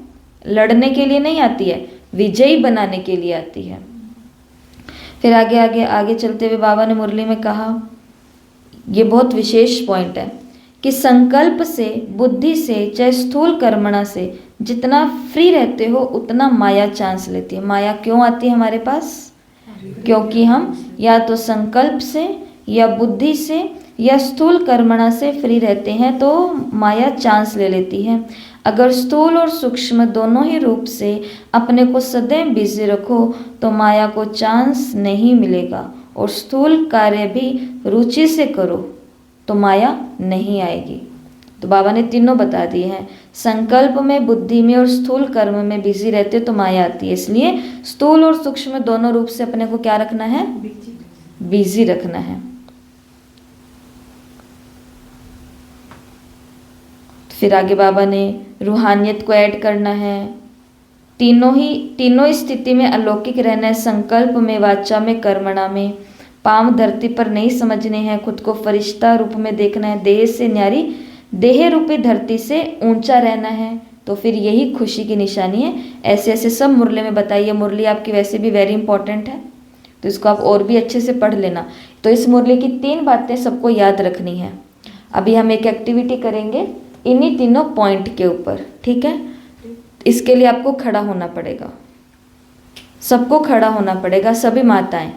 लड़ने के लिए नहीं आती है, विजयी बनाने के लिए आती है। फिर आगे आगे आगे चलते हुए बाबा ने मुरली में कहा, ये बहुत विशेष पॉइंट है, कि संकल्प से, बुद्धि से, चाहे स्थूल कर्मणा से जितना फ्री रहते हो उतना माया चांस लेती है। माया क्यों आती है हमारे पास? क्योंकि हम या तो संकल्प से या बुद्धि से या स्थूल कर्मणा से फ्री रहते हैं, तो माया चांस ले लेती है। अगर स्थूल और सूक्ष्म दोनों ही रूप से अपने को सदैव बिजी रखो तो माया को चांस नहीं मिलेगा, और स्थूल कार्य भी रुचि से करो तो माया नहीं आएगी। तो बाबा ने तीनों बता दिए हैं। संकल्प में, बुद्धि में और स्थूल कर्म में बिजी रहते तो माया आती है। इसलिए स्थूल और सूक्ष्म दोनों रूप से अपने को क्या रखना है? बिजी रखना है। फिर आगे बाबा ने रूहानियत को ऐड करना है। तीनों स्थिति में अलौकिक रहना है। संकल्प में, वाचा में, कर्मणा में। पांव धरती पर नहीं समझने हैं, खुद को फरिश्ता रूप में देखना है। देह से न्यारी, देह रूपी धरती से ऊंचा रहना है, तो फिर यही खुशी की निशानी है। ऐसे ऐसे सब मुरली में बताइए। मुरली आपकी वैसे भी वेरी इंपॉर्टेंट है, तो इसको आप और भी अच्छे से पढ़ लेना। तो इस मुरली की 3 बातें सबको याद रखनी है। अभी हम एक एक्टिविटी करेंगे इन्हीं तीनों पॉइंट के ऊपर, ठीक है। इसके लिए आपको खड़ा होना पड़ेगा, सबको खड़ा होना पड़ेगा। सभी माताएं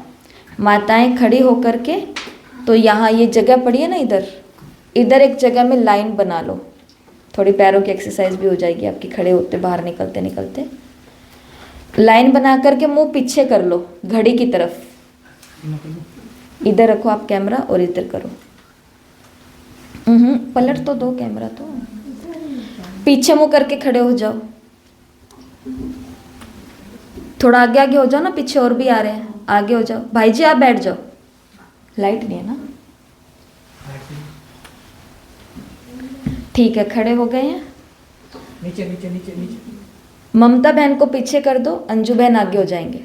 खड़ी होकर के, तो यहाँ ये जगह पड़ी है ना, इधर एक जगह में लाइन बना लो। थोड़ी पैरों की एक्सरसाइज भी हो जाएगी आपकी, खड़े होते बाहर निकलते निकलते। लाइन बना करके मुंह पीछे कर लो घड़ी की तरफ। इधर रखो आप कैमरा और इधर करो। पलट तो दो कैमरा, तो पीछे मुंह करके खड़े हो जाओ। थोड़ा आगे आगे हो जाओ ना, पीछे और भी आ रहे हैं, आगे हो जाओ। भाई जी आप बैठ जाओ, लाइट नहीं है ना। ठीक है, खड़े हो गए हैं। नीचे नीचे नीचे नीचे। ममता बहन को पीछे कर दो, अंजू बहन आगे हो जाएंगे।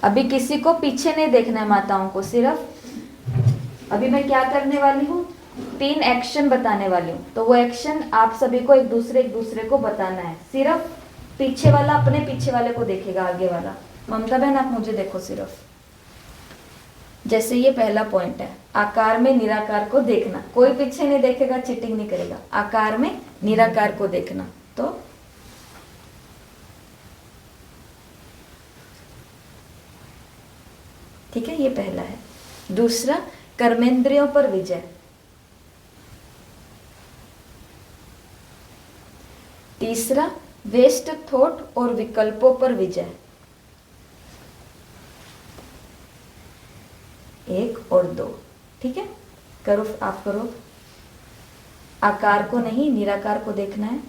अभी किसी को पीछे नहीं देखना है, माताओं को सिर्फ। अभी मैं क्या करने वाली हूँ, 3 एक्शन बताने वाली हूँ। तो वो एक्शन आप सभी को एक दूसरे को बताना है। सिर्फ पीछे वाला अपने पीछे वाले को देखेगा, आगे वाला। ममता बहन आप मुझे देखो सिर्फ। जैसे ये पहला पॉइंट है, आकार में निराकार को देखना। कोई पीछे नहीं देखेगा, चीटिंग नहीं करेगा। आकार में निराकार को देखना। तो ठीक है, ये पहला है। दूसरा, कर्मेंद्रियों पर विजय। तीसरा, वेस्ट थॉट और विकल्पों पर विजय। 1 और 2, ठीक है। करो, आप करो। आकार को नहीं, निराकार को देखना है।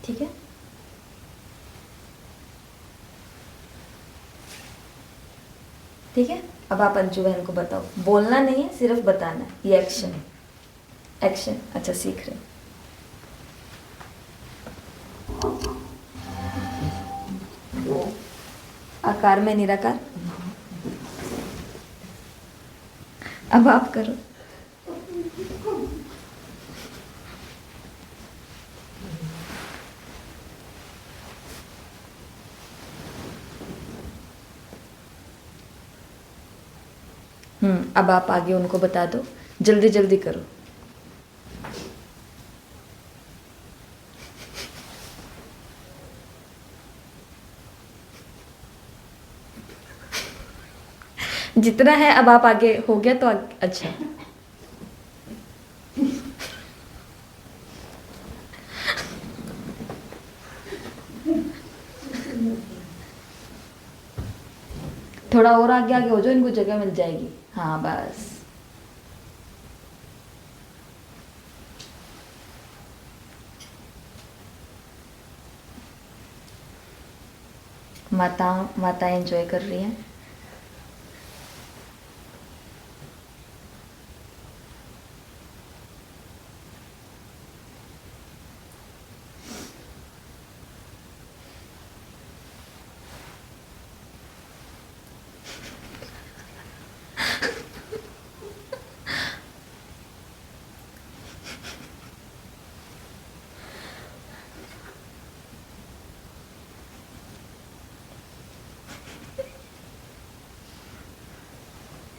ठीक है, ठीक है। अब आप अंशु बहन को बताओ, बोलना नहीं है, सिर्फ बताना है। ये एक्शन, एक्शन। अच्छा, सीख रहे हो। आकार में निराकार। अब आप करो। अब आप आगे उनको बता दो, जल्दी जल्दी करो। जितना है अब आप आगे, हो गया तो अच्छा। थोड़ा और आगे आगे हो जाओ, इनको जगह मिल जाएगी। हाँ बस। माता एंजॉय कर रही हैं।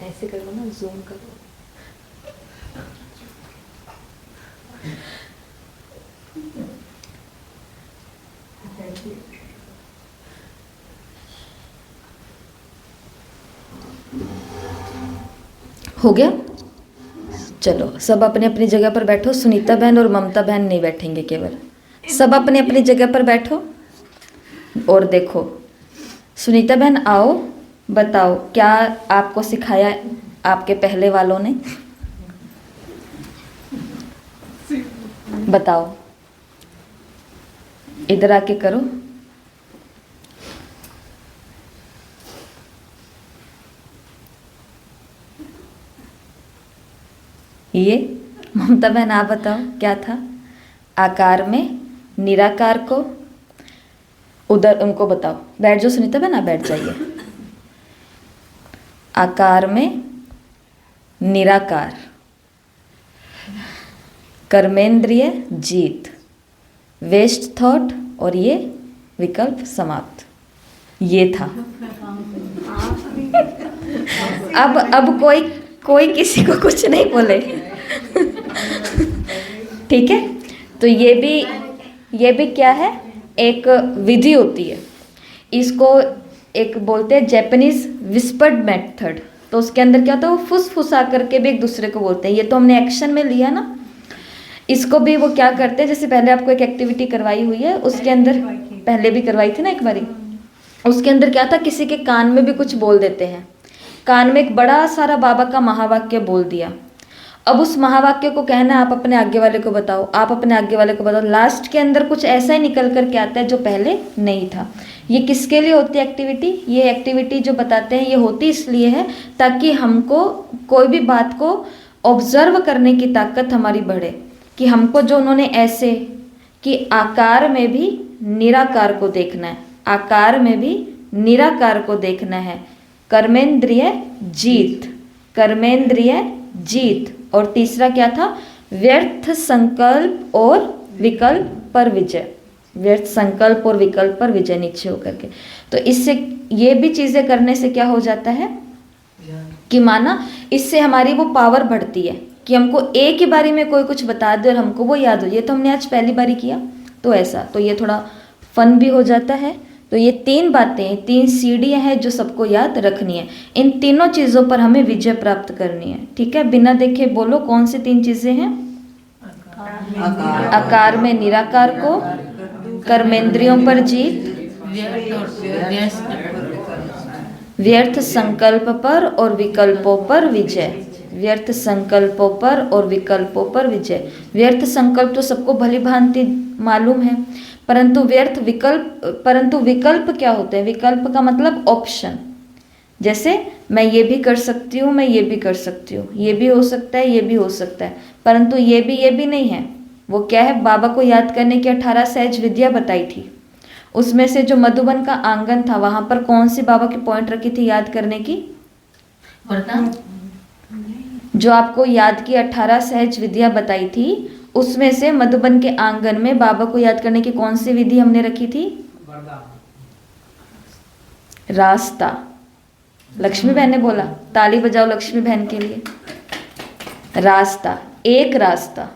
ऐसे करो ना, जूम करो। हो गया? चलो सब अपने अपनी जगह पर बैठो। सुनीता बहन और ममता बहन नहीं बैठेंगे, केवल सब अपनी अपनी जगह पर बैठो और देखो। सुनीता बहन आओ, बताओ क्या आपको सिखाया आपके पहले वालों ने? बताओ, इधर आके करो। ये ममता बहन आप बताओ क्या था? आकार में निराकार को, उधर उनको बताओ। बैठ जाओ सुनीता बहन, आप बैठ जाइए। आकार में निराकार, कर्मेंद्रिय जीत, वेस्ट थॉट और ये विकल्प समाप्त। ये था। अब कोई किसी को कुछ नहीं बोले। ठीक है, तो ये भी क्या है, एक विधि होती है। इसको एक बोलते हैं जैपनीज विस्पर्ड मेथड। तो उसके अंदर क्या होता है, वो फुसफुसा करके भी एक दूसरे को बोलते हैं। ये तो हमने एक्शन में लिया ना, इसको भी वो क्या करते हैं, जैसे पहले आपको एक एक्टिविटी करवाई हुई है, उसके अंदर पहले भी करवाई थी ना एक बारी। उसके अंदर क्या था, किसी के कान में भी कुछ बोल देते हैं। कान में एक बड़ा सारा बाबा का महावाक्य बोल दिया। अब उस महावाक्य को कहना है, आप अपने आगे वाले को बताओ, आप अपने आगे वाले को बताओ। लास्ट के अंदर कुछ ऐसा ही निकल करके आता है जो पहले नहीं था। ये किसके लिए होती है एक्टिविटी? ये एक्टिविटी जो बताते हैं ये होती इसलिए है ताकि हमको कोई भी बात को ऑब्जर्व करने की ताकत हमारी बढ़े। कि हमको जो उन्होंने ऐसे कि आकार में भी निराकार को देखना है, आकार में भी निराकार को देखना है। कर्मेंद्रिय जीत, कर्मेंद्रिय जीत। और तीसरा क्या था, व्यर्थ संकल्प और विकल्प पर विजय। व्यर्थ संकल्प और विकल्प पर विजय, नीचे होकर के। तो इससे ये भी चीजें करने से क्या हो जाता है कि माना इससे हमारी वो पावर बढ़ती है कि हमको एक ही बारी में कोई कुछ बता दे और हमको वो याद हो। ये तो हमने आज पहली बारी किया, तो ऐसा तो ये थोड़ा फन भी हो जाता है। तो ये 3 बातें, 3 सीढ़ियाँ हैं जो सबको याद रखनी है। इन तीनों चीज़ों पर हमें विजय प्राप्त करनी है। ठीक है, बिना देखे बोलो कौन सी 3 चीज़ें हैं? आकार में निराकार को, कर्मेंद्रियों पर जीत, व्यर्थ संकल्प पर और विकल्पों पर विजय। व्यर्थ संकल्पों पर और विकल्पों पर विजय। व्यर्थ संकल्प तो सबको भली भांति मालूम है, परंतु विकल्प क्या होते हैं? विकल्प का मतलब ऑप्शन। जैसे मैं ये भी कर सकती हूँ, मैं ये भी कर सकती हूँ, ये भी हो सकता है, ये भी हो सकता है, परंतु ये भी नहीं है। वो क्या है? बाबा को याद करने की 18 सहज विद्या बताई थी, उसमें से जो मधुबन का आंगन था वहां पर कौन सी बाबा की पॉइंट रखी थी याद करने की? वरदान। जो आपको याद की 18 सहज विद्या बताई थी, उसमें से मधुबन के आंगन में बाबा को याद करने की कौन सी विधि हमने रखी थी? रास्ता। लक्ष्मी बहन ने बोला, ताली बजाओ लक्ष्मी बहन के लिए। रास्ता, एक रास्ता।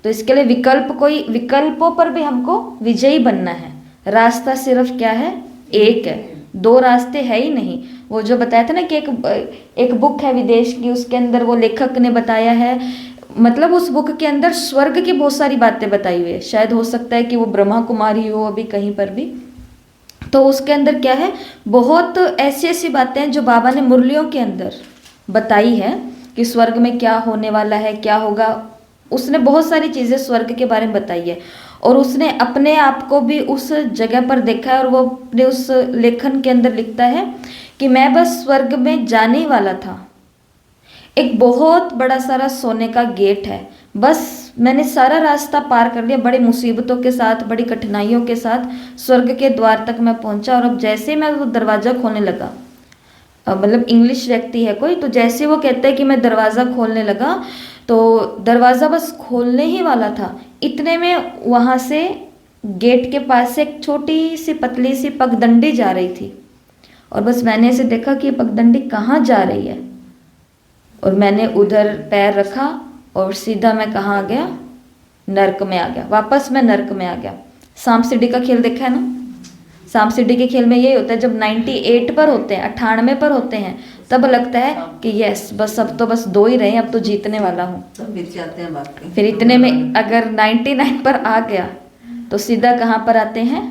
तो इसके लिए विकल्पों पर भी हमको विजयी बनना है। रास्ता सिर्फ क्या है? एक है, दो रास्ते है ही नहीं। वो जो बताया था ना कि एक बुक है विदेश की, उसके अंदर वो लेखक ने बताया है, मतलब उस बुक के अंदर स्वर्ग की बहुत सारी बातें बताई हुई है। शायद हो सकता है कि वो ब्रह्मा कुमारी हो अभी कहीं पर भी। तो उसके अंदर क्या है? बहुत ऐसी बातें हैं जो बाबा ने मुरलियों के अंदर बताई है कि स्वर्ग में क्या होने वाला है, क्या होगा। उसने बहुत सारी चीज़ें स्वर्ग के बारे में बताई है, और उसने अपने आप को भी उस जगह पर देखा है, और वो अपने उस लेखन के अंदर लिखता है कि मैं बस स्वर्ग में जाने ही वाला था। एक बहुत बड़ा सारा सोने का गेट है, बस मैंने सारा रास्ता पार कर लिया, बड़ी मुसीबतों के साथ, बड़ी कठिनाइयों के साथ स्वर्ग के द्वार तक मैं पहुंचा। और अब जैसे ही मैं वो दरवाज़ा खोलने लगा, मतलब इंग्लिश व्यक्ति है कोई, तो जैसे वो कहता है कि मैं दरवाज़ा खोलने लगा, तो दरवाज़ा बस खोलने ही वाला था, इतने में वहाँ से गेट के पास से एक छोटी सी पतली सी पगडंडी जा रही थी। और बस मैंने ऐसे देखा कि ये पगडंडी कहाँ जा रही है, और मैंने उधर पैर रखा और सीधा मैं कहाँ आ गया? नर्क में आ गया। वापस मैं नर्क में आ गया। सांप सीढ़ी का खेल देखा है ना? सांप सीढ़ी के खेल में यही होता है, जब 98 पर होते हैं, 98 पर होते हैं, तब लगता है कि यस बस अब तो बस 2 ही रहे, अब तो जीतने वाला हूँ। सब मिल जाते हैं बाकी। फिर इतने में अगर 99 पर आ गया तो सीधा कहाँ पर आते हैं?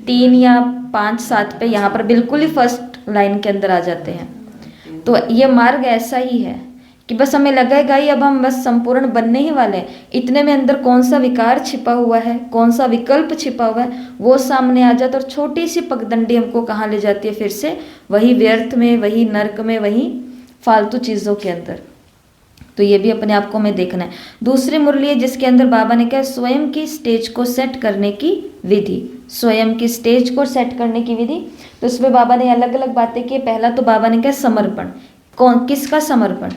3 या 5 7 पे, यहाँ पर बिल्कुल ही फर्स्ट लाइन के अंदर आ जाते हैं। तो ये मार्ग ऐसा ही है कि बस हमें लगेगा ही अब हम बस संपूर्ण बनने ही वाले हैं, इतने में अंदर कौन सा विकार छिपा हुआ है, कौन सा विकल्प छिपा हुआ है, वो सामने आ जाता, और छोटी सी पगडंडी हमको कहाँ ले जाती है? फिर से वही व्यर्थ में, वही नर्क में, वही फालतू चीज़ों के अंदर। तो ये भी अपने आप को हमें देखना है। दूसरी मुरली है जिसके अंदर बाबा ने कहा स्वयं की स्टेज को सेट करने की विधि। स्वयं की स्टेज को सेट करने की विधि, तो इसमें बाबा ने अलग अलग बातें की। पहला तो बाबा ने कहा समर्पण। किसका समर्पण?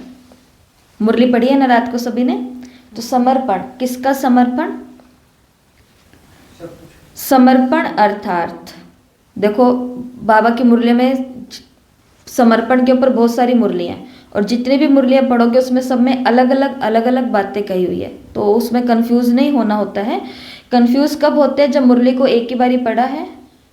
मुरली पढ़ी है ना रात को सभी ने? तो समर्पण, किसका समर्पण? समर्पण अर्थात देखो बाबा की मुरली में समर्पण के ऊपर बहुत सारी मुरलियाँ हैं, और जितनी भी मुरलियाँ पढ़ोगे उसमें सब में अलग अलग बातें कही हुई है, तो उसमें कंफ्यूज नहीं होना होता है। कंफ्यूज कब होते हैं? जब मुरली को एक ही बारी पढ़ा है,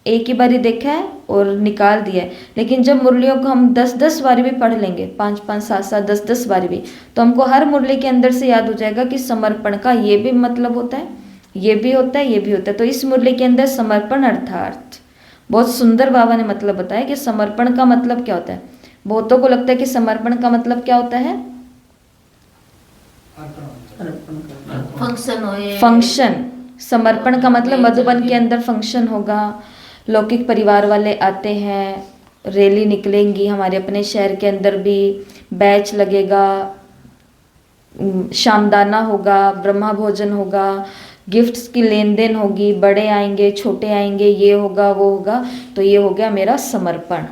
एक ही बारी देखा है और निकाल दिया है। लेकिन जब मुरलियों को हम 10-10 बारी भी पढ़ लेंगे, 5-5 7-7 10-10 बारी भी, तो हमको हर मुरली के अंदर से याद हो जाएगा कि समर्पण का ये भी मतलब होता है, ये भी होता है, ये भी होता है। तो इस मुरली के अंदर समर्पण अर्थात बहुत सुंदर बाबा ने मतलब बताया कि समर्पण का मतलब क्या होता है। बहुतों को लगता है कि समर्पण का मतलब क्या होता है? फंक्शन हो, फंक्शन। समर्पण का मतलब मधुबन के अंदर फंक्शन होगा, लौकिक परिवार वाले आते हैं, रैली निकलेंगी, हमारे अपने शहर के अंदर भी बैच लगेगा, शामदाना होगा, ब्रह्मा भोजन होगा, गिफ्ट्स की लेन देन होगी, बड़े आएंगे, छोटे आएंगे, ये होगा, वो होगा। तो ये हो गया मेरा समर्पण।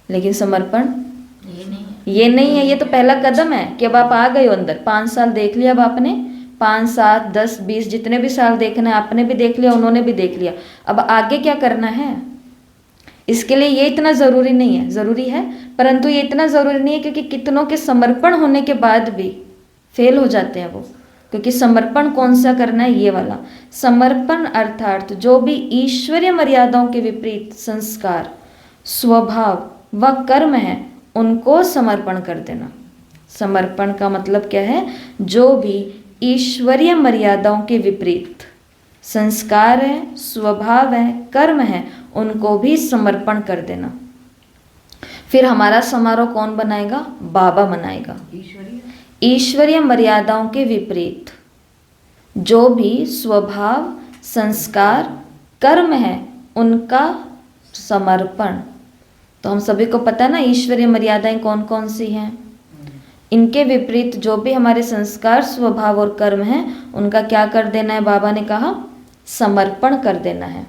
लेकिन समर्पण ये नहीं है, ये तो पहला कदम है कि अब आप आ गए हो अंदर। 5 साल देख लिया अब आपने, 5 7 10 20 जितने भी साल देखना है आपने भी देख लिया, उन्होंने भी देख लिया। अब आगे क्या करना है? इसके लिए ये इतना ज़रूरी नहीं है, ज़रूरी है परंतु ये इतना ज़रूरी नहीं है, क्योंकि कितनों के समर्पण होने के बाद भी फेल हो जाते हैं वो। क्योंकि समर्पण कौन सा करना है? ये वाला समर्पण अर्थात जो भी ईश्वरीय मर्यादाओं के विपरीत संस्कार, स्वभाव व कर्म है, उनको समर्पण कर देना। समर्पण का मतलब क्या है? जो भी ईश्वरीय मर्यादाओं के विपरीत संस्कार है, स्वभाव है, कर्म है, उनको भी समर्पण कर देना। फिर हमारा समारोह कौन बनाएगा? बाबा मनाएगा। ईश्वरीय ईश्वरीय मर्यादाओं के विपरीत जो भी स्वभाव, संस्कार, कर्म है उनका समर्पण। तो हम सभी को पता है ना ईश्वरीय मर्यादाएं कौन कौन सी हैं। इनके विपरीत जो भी हमारे संस्कार, स्वभाव और कर्म हैं उनका क्या कर देना है? बाबा ने कहा समर्पण कर देना है।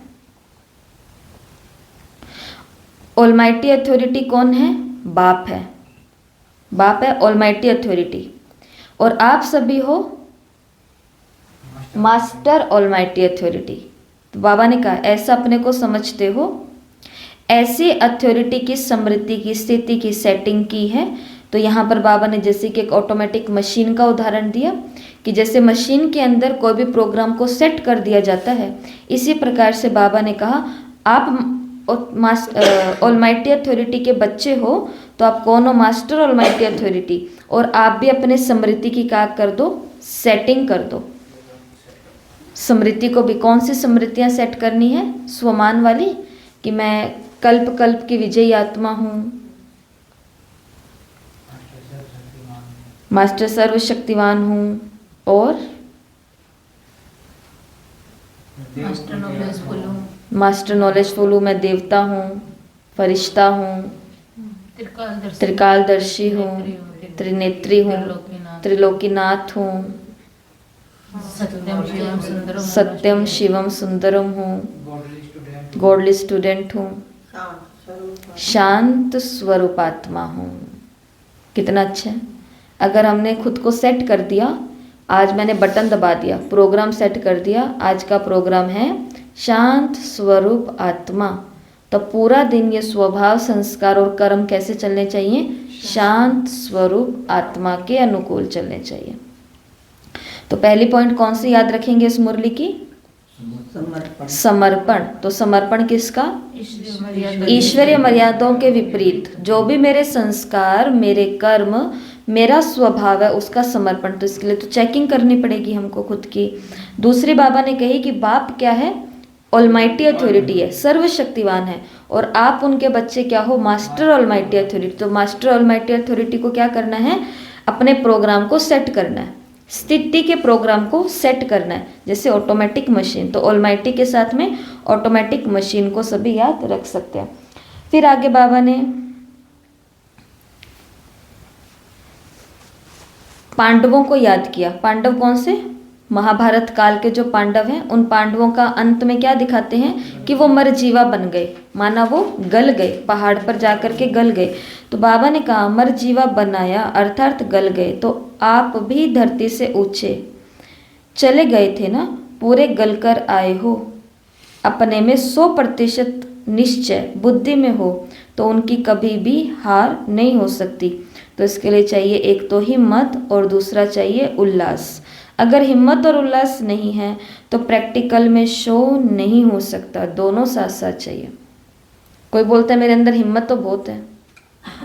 ऑलमाइटी अथॉरिटी कौन है? बाप है। बाप है ऑलमाइटी अथॉरिटी, और आप सभी हो मास्टर ऑलमाइटी अथॉरिटी। तो बाबा ने कहा ऐसा अपने को समझते हो, ऐसी अथॉरिटी की स्मृति की स्थिति की सेटिंग की है। तो यहाँ पर बाबा ने जैसे कि एक ऑटोमेटिक मशीन का उदाहरण दिया कि जैसे मशीन के अंदर कोई भी प्रोग्राम को सेट कर दिया जाता है, इसी प्रकार से बाबा ने कहा आप ऑलमाइटी अथॉरिटी के बच्चे हो तो आप कौन हो? Master almighty authority. और आप भी अपने स्मृति की क्या कर दो? सेटिंग कर दो। स्मृति को भी कौन सी स्मृतियां सेट करनी है? स्वमान वाली, कि मैं कल्प कल्प की विजयी आत्मा हूँ, मास्टर सर्वशक्तिवान हूँ, और मास्टर नॉलेजफुल हूँ, मास्टर नॉलेजफुल हूँ, मैं देवता हूँ, फरिश्ता हूँ, त्रिकालदर्शी हूँ, त्रिनेत्री हूँ, त्रिलोकीनाथ हूँ, सत्यम शिवम सुंदरम हूँ, गॉडली स्टूडेंट हूँ, शांत स्वरूपात्मा हूँ। कितना अच्छा है। अगर हमने खुद को सेट कर दिया, आज मैंने बटन दबा दिया, प्रोग्राम सेट कर दिया, आज का प्रोग्राम है शांत स्वरूप आत्मा, तो पूरा दिन ये स्वभाव, संस्कार और कर्म कैसे चलने चाहिए? शांत स्वरूप आत्मा के अनुकूल चलने चाहिए। तो पहली पॉइंट कौन सी याद रखेंगे इस मुरली की? समर्पण। तो समर्पण किसका? ईश्वरीय मर्यादाओं के विपरीत जो भी मेरे संस्कार, मेरे कर्म, मेरा स्वभाव है उसका समर्पण। तो इसके लिए तो चेकिंग करनी पड़ेगी हमको खुद की। दूसरी बाबा ने कही कि बाप क्या है? ऑलमाइटी अथॉरिटी है, सर्वशक्तिवान है, और आप उनके बच्चे क्या हो? Master almighty authority. तो मास्टर ऑलमाइटी अथॉरिटी को क्या करना है? अपने प्रोग्राम को सेट करना है, स्थिति के प्रोग्राम को सेट करना है, जैसे ऑटोमेटिक मशीन। तो ऑलमाइटी के साथ में ऑटोमेटिक मशीन को सभी याद रख सकते हैं। फिर आगे बाबा ने पांडवों को याद किया। पांडव कौन से? महाभारत काल के जो पांडव हैं, उन पांडवों का अंत में क्या दिखाते हैं कि वो मरजीवा बन गए, माना वो गल गए, पहाड़ पर जाकर के गल गए। तो बाबा ने कहा मरजीवा बनाया अर्थात गल गए। तो आप भी धरती से ऊंचे चले गए थे ना, पूरे गलकर आए हो, अपने में 100% निश्चय बुद्धि में हो, तो उनकी कभी भी हार नहीं हो सकती। तो इसके लिए चाहिए एक तो हिम्मत और दूसरा चाहिए उल्लास। अगर हिम्मत और उल्लास नहीं है तो प्रैक्टिकल में शो नहीं हो सकता, दोनों साथ साथ चाहिए। कोई बोलता है मेरे अंदर हिम्मत तो बहुत है,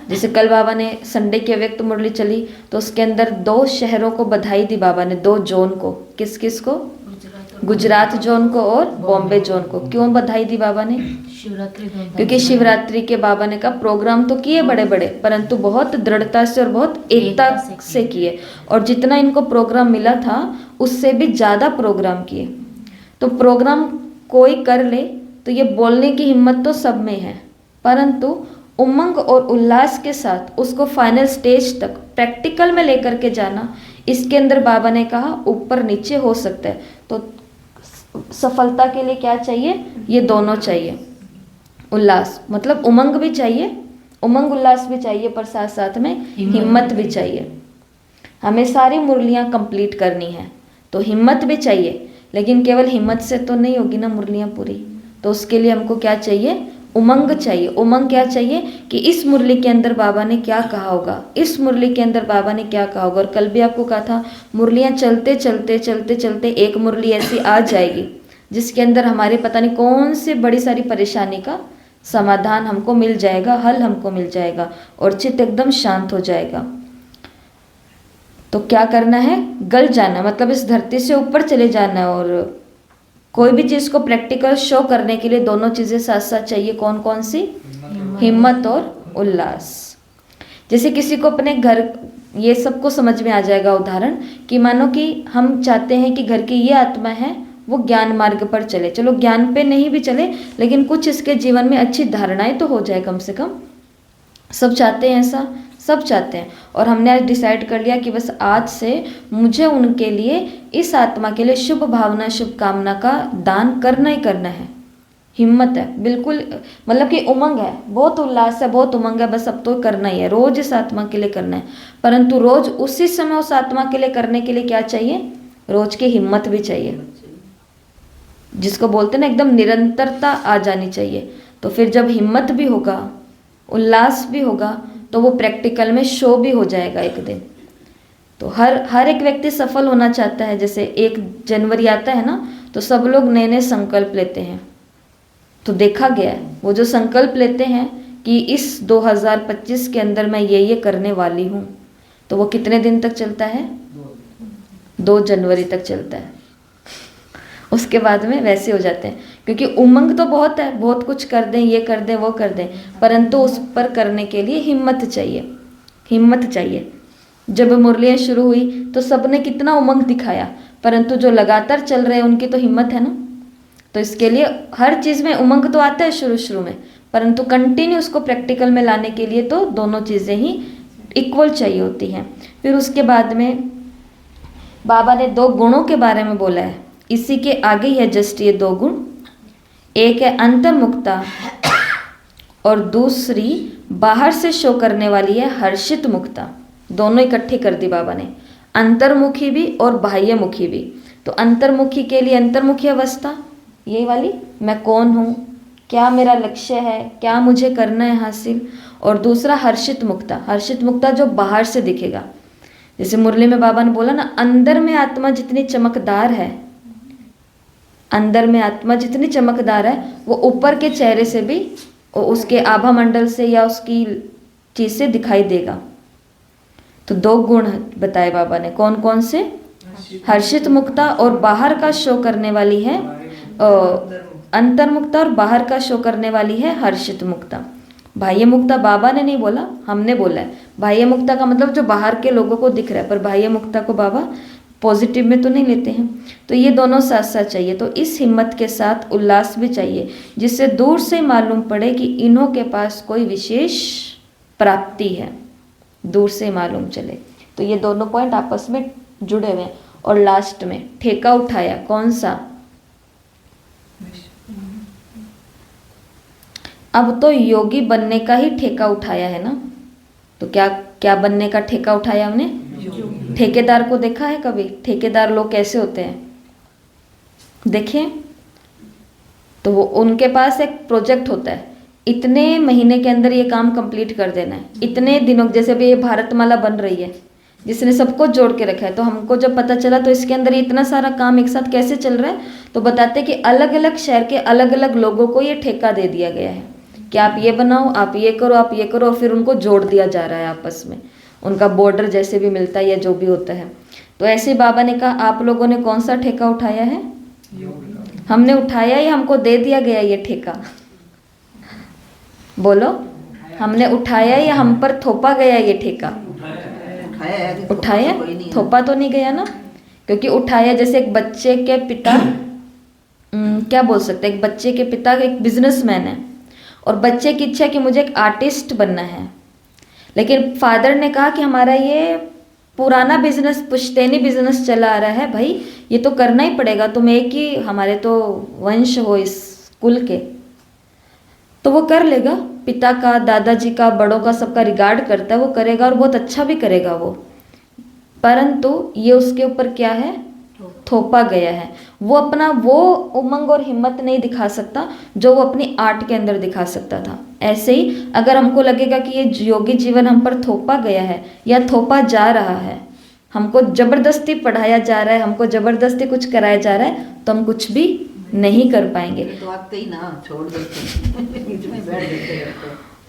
जैसे कल बाबा ने संडे की अव्यक्त मुरली चली तो उसके अंदर 2 शहरों को बधाई दी बाबा ने, 2 जोन को। किस किस को? गुजरात जोन को और बॉम्बे जोन को। क्यों बधाई दी बाबा ने? शिवरात्रि क्योंकि शिवरात्रि के बाबा ने कहा प्रोग्राम तो किए बड़े बड़े, परंतु बहुत दृढ़ता से और बहुत एकता से किए, और जितना इनको प्रोग्राम मिला था उससे भी ज़्यादा प्रोग्राम किए। तो प्रोग्राम कोई कर ले तो ये बोलने की हिम्मत तो सब में है, परंतु उमंग और उल्लास के साथ उसको फाइनल स्टेज तक प्रैक्टिकल में लेकर के जाना, इसके अंदर बाबा ने कहा ऊपर नीचे हो सकता है। तो सफलता के लिए क्या चाहिए? ये दोनों चाहिए। उल्लास मतलब उमंग भी चाहिए, उमंग उल्लास भी चाहिए, पर साथ साथ में हिम्मत भी चाहिए। हमें सारी मुरलियाँ कंप्लीट करनी है तो हिम्मत भी चाहिए, लेकिन केवल हिम्मत से तो नहीं होगी ना मुरलियाँ पूरी। तो उसके लिए हमको क्या चाहिए? उमंग चाहिए। उमंग क्या चाहिए कि इस मुरली के अंदर बाबा ने क्या कहा होगा, इस मुरली के अंदर बाबा ने क्या कहा होगा। और कल भी आपको कहा था मुरलियाँ चलते चलते चलते चलते एक मुरली ऐसी आ जाएगी जिसके अंदर हमारे पता नहीं कौन से बड़ी सारी परेशानी का समाधान हमको मिल जाएगा, हल हमको मिल जाएगा, और चित्त एकदम शांत हो जाएगा। तो क्या करना है? गल जाना, मतलब इस धरती से ऊपर चले जाना है। और कोई भी चीज़ को प्रैक्टिकल शो करने के लिए दोनों चीज़ें साथ साथ चाहिए। कौन कौन सी? हिम्मत और उल्लास। जैसे किसी को अपने घर, ये सबको समझ में आ जाएगा उदाहरण, कि मानो कि हम चाहते हैं कि घर की ये आत्मा है वो ज्ञान मार्ग पर चले, चलो ज्ञान पे नहीं भी चले लेकिन कुछ इसके जीवन में अच्छी धारणाएं तो हो जाए कम से कम। सब चाहते हैं ऐसा, सब चाहते हैं। और हमने आज डिसाइड कर लिया कि बस आज से मुझे उनके लिए, इस आत्मा के लिए शुभ भावना शुभ कामना का दान करना ही करना है। हिम्मत है बिल्कुल, मतलब कि उमंग है, बहुत उल्लास है, बहुत उमंग है, बस अब तो करना ही है, रोज इस आत्मा के लिए करना है। परंतु रोज उसी समय उस आत्मा के लिए करने के लिए क्या चाहिए? रोज की हिम्मत भी चाहिए, जिसको बोलते हैं ना एकदम निरंतरता आ जानी चाहिए। तो फिर जब हिम्मत भी होगा, उल्लास भी होगा, तो वो प्रैक्टिकल में शो भी हो जाएगा एक दिन। तो हर एक व्यक्ति सफल होना चाहता है। जैसे 1 जनवरी आता है ना, तो सब लोग नए नए संकल्प लेते हैं। तो देखा गया है वो जो संकल्प लेते हैं कि इस 2025 के अंदर मैं ये करने वाली हूँ, तो वो कितने दिन तक चलता है? 2 जनवरी तक चलता है। उसके बाद में वैसे हो जाते हैं, क्योंकि उमंग तो बहुत है, बहुत कुछ कर दें, ये कर दें, वो कर दें, परंतु उस पर करने के लिए हिम्मत चाहिए, हिम्मत चाहिए। जब मुरलियाँ शुरू हुई तो सबने कितना उमंग दिखाया, परंतु जो लगातार चल रहे हैं उनकी तो हिम्मत है ना। तो इसके लिए हर चीज़ में उमंग तो आता है शुरू शुरू में, परंतु कंटिन्यू उसको प्रैक्टिकल में लाने के लिए तो दोनों चीज़ें ही इक्वल चाहिए होती हैं। फिर उसके बाद में बाबा ने 2 गुणों के बारे में बोला है, इसी के आगे ही है जस्ट ये 2 गुण। एक है अंतर्मुखता और दूसरी बाहर से शो करने वाली है हर्षित मुक्ता। दोनों इकट्ठे कर दी बाबा ने, अंतर्मुखी भी और बाह्यमुखी भी। तो अंतर्मुखी के लिए अंतर्मुखी अवस्था यही वाली, मैं कौन हूँ, क्या मेरा लक्ष्य है, क्या मुझे करना है हासिल। और दूसरा हर्षित मुक्ता, हर्षित मुक्ता जो बाहर से दिखेगा। जैसे मुरली में बाबा ने बोला ना, अंदर में आत्मा जितनी चमकदार है, अंदर में आत्मा जितनी चमकदार है, वो ऊपर के चेहरे से भी, उसके आभा मंडल से या उसकी चीज से दिखाई देगा। तो 2 गुण बताए बाबा ने, कौन कौन से? हर्षित मुक्ता और बाहर का शो करने वाली है अंतर्मुक्ता, और बाहर का शो करने वाली है हर्षित मुक्ता। बाह्य मुक्ता बाबा ने नहीं बोला, हमने बोला है। बाह्य मुक्ता का मतलब जो बाहर के लोगों को दिख रहा है, पर बाह्य मुक्ता को बाबा पॉजिटिव में तो नहीं लेते हैं। तो ये दोनों साथ साथ चाहिए। तो इस हिम्मत के साथ उल्लास भी चाहिए, जिससे दूर से मालूम पड़े कि इन्हों के पास कोई विशेष प्राप्ति है, दूर से मालूम चले। तो ये दोनों पॉइंट आपस में जुड़े हुए हैं। और लास्ट में ठेका उठाया, कौन सा? अब तो योगी बनने का ही ठेका उठाया है ना। तो क्या क्या बनने का ठेका उठाया हमने? ठेकेदार को देखा है कभी? ठेकेदार लोग कैसे होते हैं देखिए, तो वो उनके पास एक प्रोजेक्ट होता है, इतने महीने के अंदर ये काम कंप्लीट कर देना है, इतने दिनों। जैसे भी ये भारतमाला बन रही है, जिसने सबको जोड़ के रखा है, तो हमको जब पता चला तो इसके अंदर इतना सारा काम एक साथ कैसे चल रहा है, तो बताते कि अलग अलग शहर के अलग अलग लोगों को ये ठेका दे दिया गया है कि आप ये बनाओ, आप ये करो, आप ये करो, फिर उनको जोड़ दिया जा रहा है आपस में, उनका बॉर्डर जैसे भी मिलता है या जो भी होता है। तो ऐसे बाबा ने कहा, आप लोगों ने कौन सा ठेका उठाया है? हमने उठाया या हमको दे दिया गया ये ठेका? बोलो, हमने उठाया या हम पर थोपा गया ये ठेका? उठाया, थोपा तो नहीं गया ना। क्योंकि उठाया, जैसे एक बच्चे के पिता क्या बोल सकते हैं, एक बच्चे के पिता एक बिजनेसमैन है और बच्चे की इच्छा कि मुझे एक आर्टिस्ट बनना है, लेकिन फादर ने कहा कि हमारा ये पुराना बिजनेस, पुश्तैनी बिजनेस चला आ रहा है भाई, ये तो करना ही पड़ेगा, तुम एक ही हमारे तो वंश हो इस कुल के, तो वो कर लेगा। पिता का, दादाजी का, बड़ों का, सबका रिगार्ड करता है, वो करेगा और बहुत अच्छा भी करेगा वो। परंतु ये उसके ऊपर क्या है? थोपा गया है। वो अपना वो उमंग और हिम्मत नहीं दिखा सकता जो वो अपनी आर्ट के अंदर दिखा सकता था। ऐसे ही अगर हमको लगेगा कि ये योगी जीवन हम पर थोपा गया है या थोपा जा रहा है, हमको जबरदस्ती पढ़ाया जा रहा है, हमको जबरदस्ती कुछ कराया जा रहा है, तो हम कुछ भी नहीं कर पाएंगे। तो आते ही ना छोड़ देते।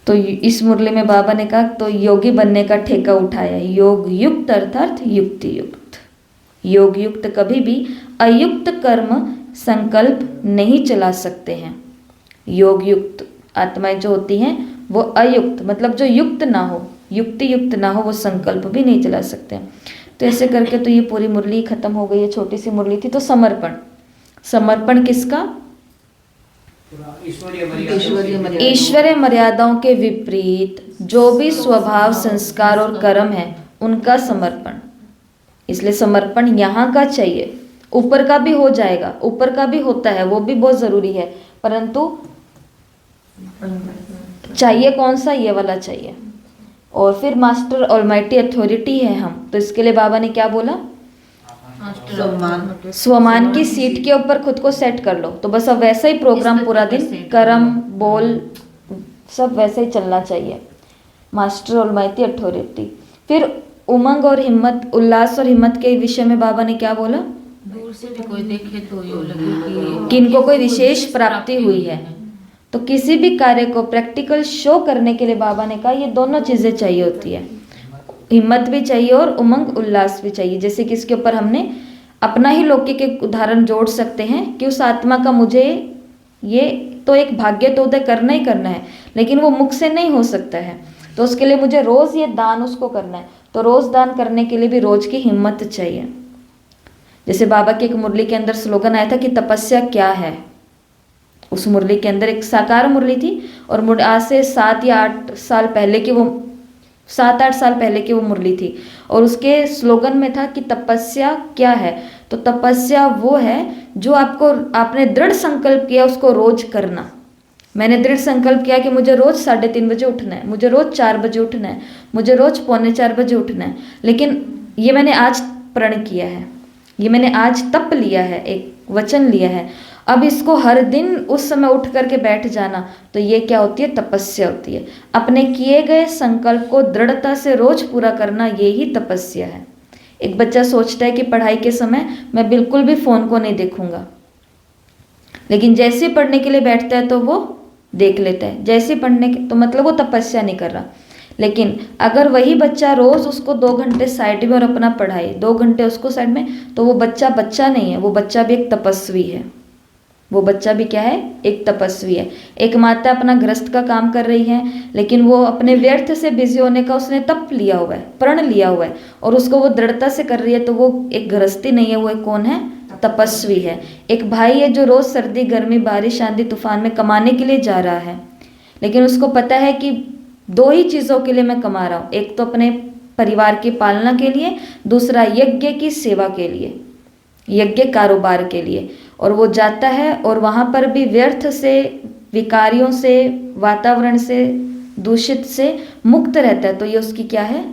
तो इस मुरली में बाबा ने कहा, तो योगी बनने का ठेका उठाया, योग युक्त अर्थात युक्ति युक्त। योग युक्त कभी भी अयुक्त कर्म संकल्प नहीं चला सकते हैं। योग युक्त आत्माएं जो होती हैं वो अयुक्त मतलब जो युक्त ना हो, युक्ति युक्त ना हो, वो संकल्प भी नहीं चला सकते। तो ऐसे करके तो ये पूरी मुरली खत्म हो गई है, छोटी सी मुरली थी। तो समर्पण, समर्पण किसका? ईश्वरीय मर्यादाओं के विपरीत जो भी स्वभाव, संस्कार और कर्म है उनका समर्पण। इसलिए समर्पण यहाँ का चाहिए, ऊपर का भी हो जाएगा, ऊपर का भी होता है, वो भी बहुत जरूरी है, परंतु चाहिए कौन सा? ये वाला चाहिए। और फिर मास्टर ऑलमाइटी अथॉरिटी है हम, तो इसके लिए बाबा ने क्या बोला? स्वमान की सीट के ऊपर खुद को सेट कर लो। तो बस अब वैसा ही प्रोग्राम पूरा दिन, कर्म बोल सब वैसे ही चलना चाहिए। Master almighty authority. फिर उमंग और हिम्मत, उल्लास और हिम्मत के विषय में बाबा ने क्या बोला? दूर से भी कोई देखे तो ये लगे कि इनको कोई विशेष प्राप्ति हुई है। तो किसी भी कार्य को प्रैक्टिकल शो करने के लिए बाबा ने कहा ये दोनों चीजें चाहिए होती है, हिम्मत भी चाहिए और उमंग उल्लास भी चाहिए। जैसे कि इसके ऊपर हमने अपना ही लौकिक एक उदाहरण जोड़ सकते हैं कि उस आत्मा का मुझे ये तो एक भाग्योदय करना ही करना है, लेकिन वो मुख से नहीं हो सकता है, तो उसके लिए मुझे रोज ये दान उसको करना है। तो रोज दान करने के लिए भी रोज की हिम्मत चाहिए। जैसे बाबा की एक मुरली के अंदर स्लोगन आया था कि तपस्या क्या है। उस मुरली के अंदर एक साकार मुरली थी और आज से 7 या 8 साल पहले की वो 7-8 साल पहले की वो मुरली थी, और उसके स्लोगन में था कि तपस्या क्या है। तो तपस्या वो है जो आपने दृढ़ संकल्प किया उसको रोज करना। मैंने दृढ़ संकल्प किया कि मुझे रोज 3:30 बजे उठना है, मुझे रोज 4 बजे उठना है, मुझे रोज 3:45 बजे उठना है, लेकिन ये मैंने आज प्रण किया है, ये मैंने आज तप लिया है, एक वचन लिया है। अब इसको हर दिन उस समय उठ करके बैठ जाना, तो ये क्या होती है? तपस्या होती है। अपने किए गए संकल्प को दृढ़ता से रोज पूरा करना, ये ही तपस्या है। एक बच्चा सोचता है कि पढ़ाई के समय मैं बिल्कुल भी फोन को नहीं देखूंगा, लेकिन जैसे पढ़ने के लिए बैठता है तो वो देख लेता है, जैसे पढ़ने के, तो मतलब वो तपस्या नहीं कर रहा। लेकिन अगर वही बच्चा रोज उसको 2 घंटे साइड में और अपना पढ़ाई 2 घंटे उसको साइड में, तो वो बच्चा बच्चा नहीं है, वो बच्चा भी एक तपस्वी है। वो बच्चा भी क्या है? एक तपस्वी है। एक माता अपना गृहस्थ का काम कर रही है, लेकिन वो अपने व्यर्थ से बिजी होने का उसने तप लिया हुआ है, प्रण लिया हुआ है, और उसको वो दृढ़ता से कर रही है, तो वो एक गृहस्थी नहीं है, वो एक कौन है? तपस्वी है। एक भाई है जो रोज सर्दी गर्मी बारिश आंधी तूफान में कमाने के लिए जा रहा है, लेकिन उसको पता है कि 2 ही चीज़ों के लिए मैं कमा रहा हूँ, एक तो अपने परिवार की पालना के लिए, दूसरा यज्ञ की सेवा के लिए, यज्ञ कारोबार के लिए। और वो जाता है और वहाँ पर भी व्यर्थ से, विकारियों से, वातावरण से, दूषित से मुक्त रहता है। तो ये उसकी क्या है?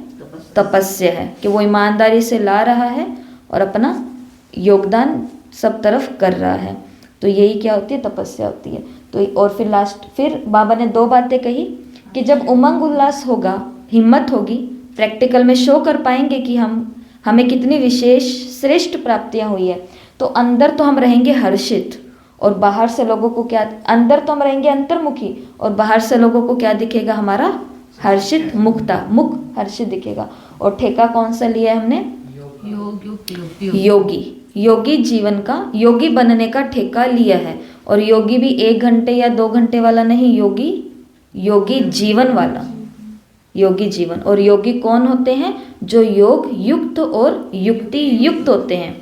तपस्या है कि वो ईमानदारी से ला रहा है और अपना योगदान सब तरफ कर रहा है। तो यही क्या होती है? तपस्या होती है। तो और फिर बाबा ने 2 बातें कही कि जब उमंग उल्लास होगा, हिम्मत होगी, प्रैक्टिकल में शो कर पाएंगे कि हमें कितनी विशेष श्रेष्ठ प्राप्तियां हुई है, तो अंदर तो हम रहेंगे हर्षित, और बाहर से लोगों को क्या? अंदर तो हम रहेंगे अंतर्मुखी, और बाहर से लोगों को क्या दिखेगा? हमारा हर्षित मुख हर्षित दिखेगा। और ठेका कौन सा लिया है हमने? योगी जीवन का, योगी बनने का ठेका लिया है। और योगी भी 1 घंटे या 2 घंटे वाला नहीं, योगी जीवन वाला, योगी जीवन। और योगी कौन होते हैं? जो योग युक्त और युक्ति युक्त होते हैं।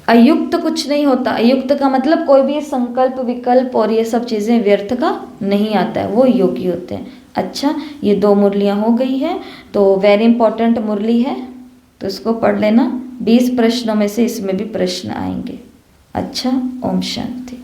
अयुक्त कुछ नहीं होता। अयुक्त का मतलब कोई भी संकल्प विकल्प और ये सब चीजें व्यर्थ का नहीं आता है, वो योगी होते हैं। अच्छा, ये 2 मुरलियां हो गई है, तो वेरी इंपॉर्टेंट मुरली है, तो इसको पढ़ लेना। 20 प्रश्नों में से इसमें भी प्रश्न आएंगे। अच्छा, ओम शांति।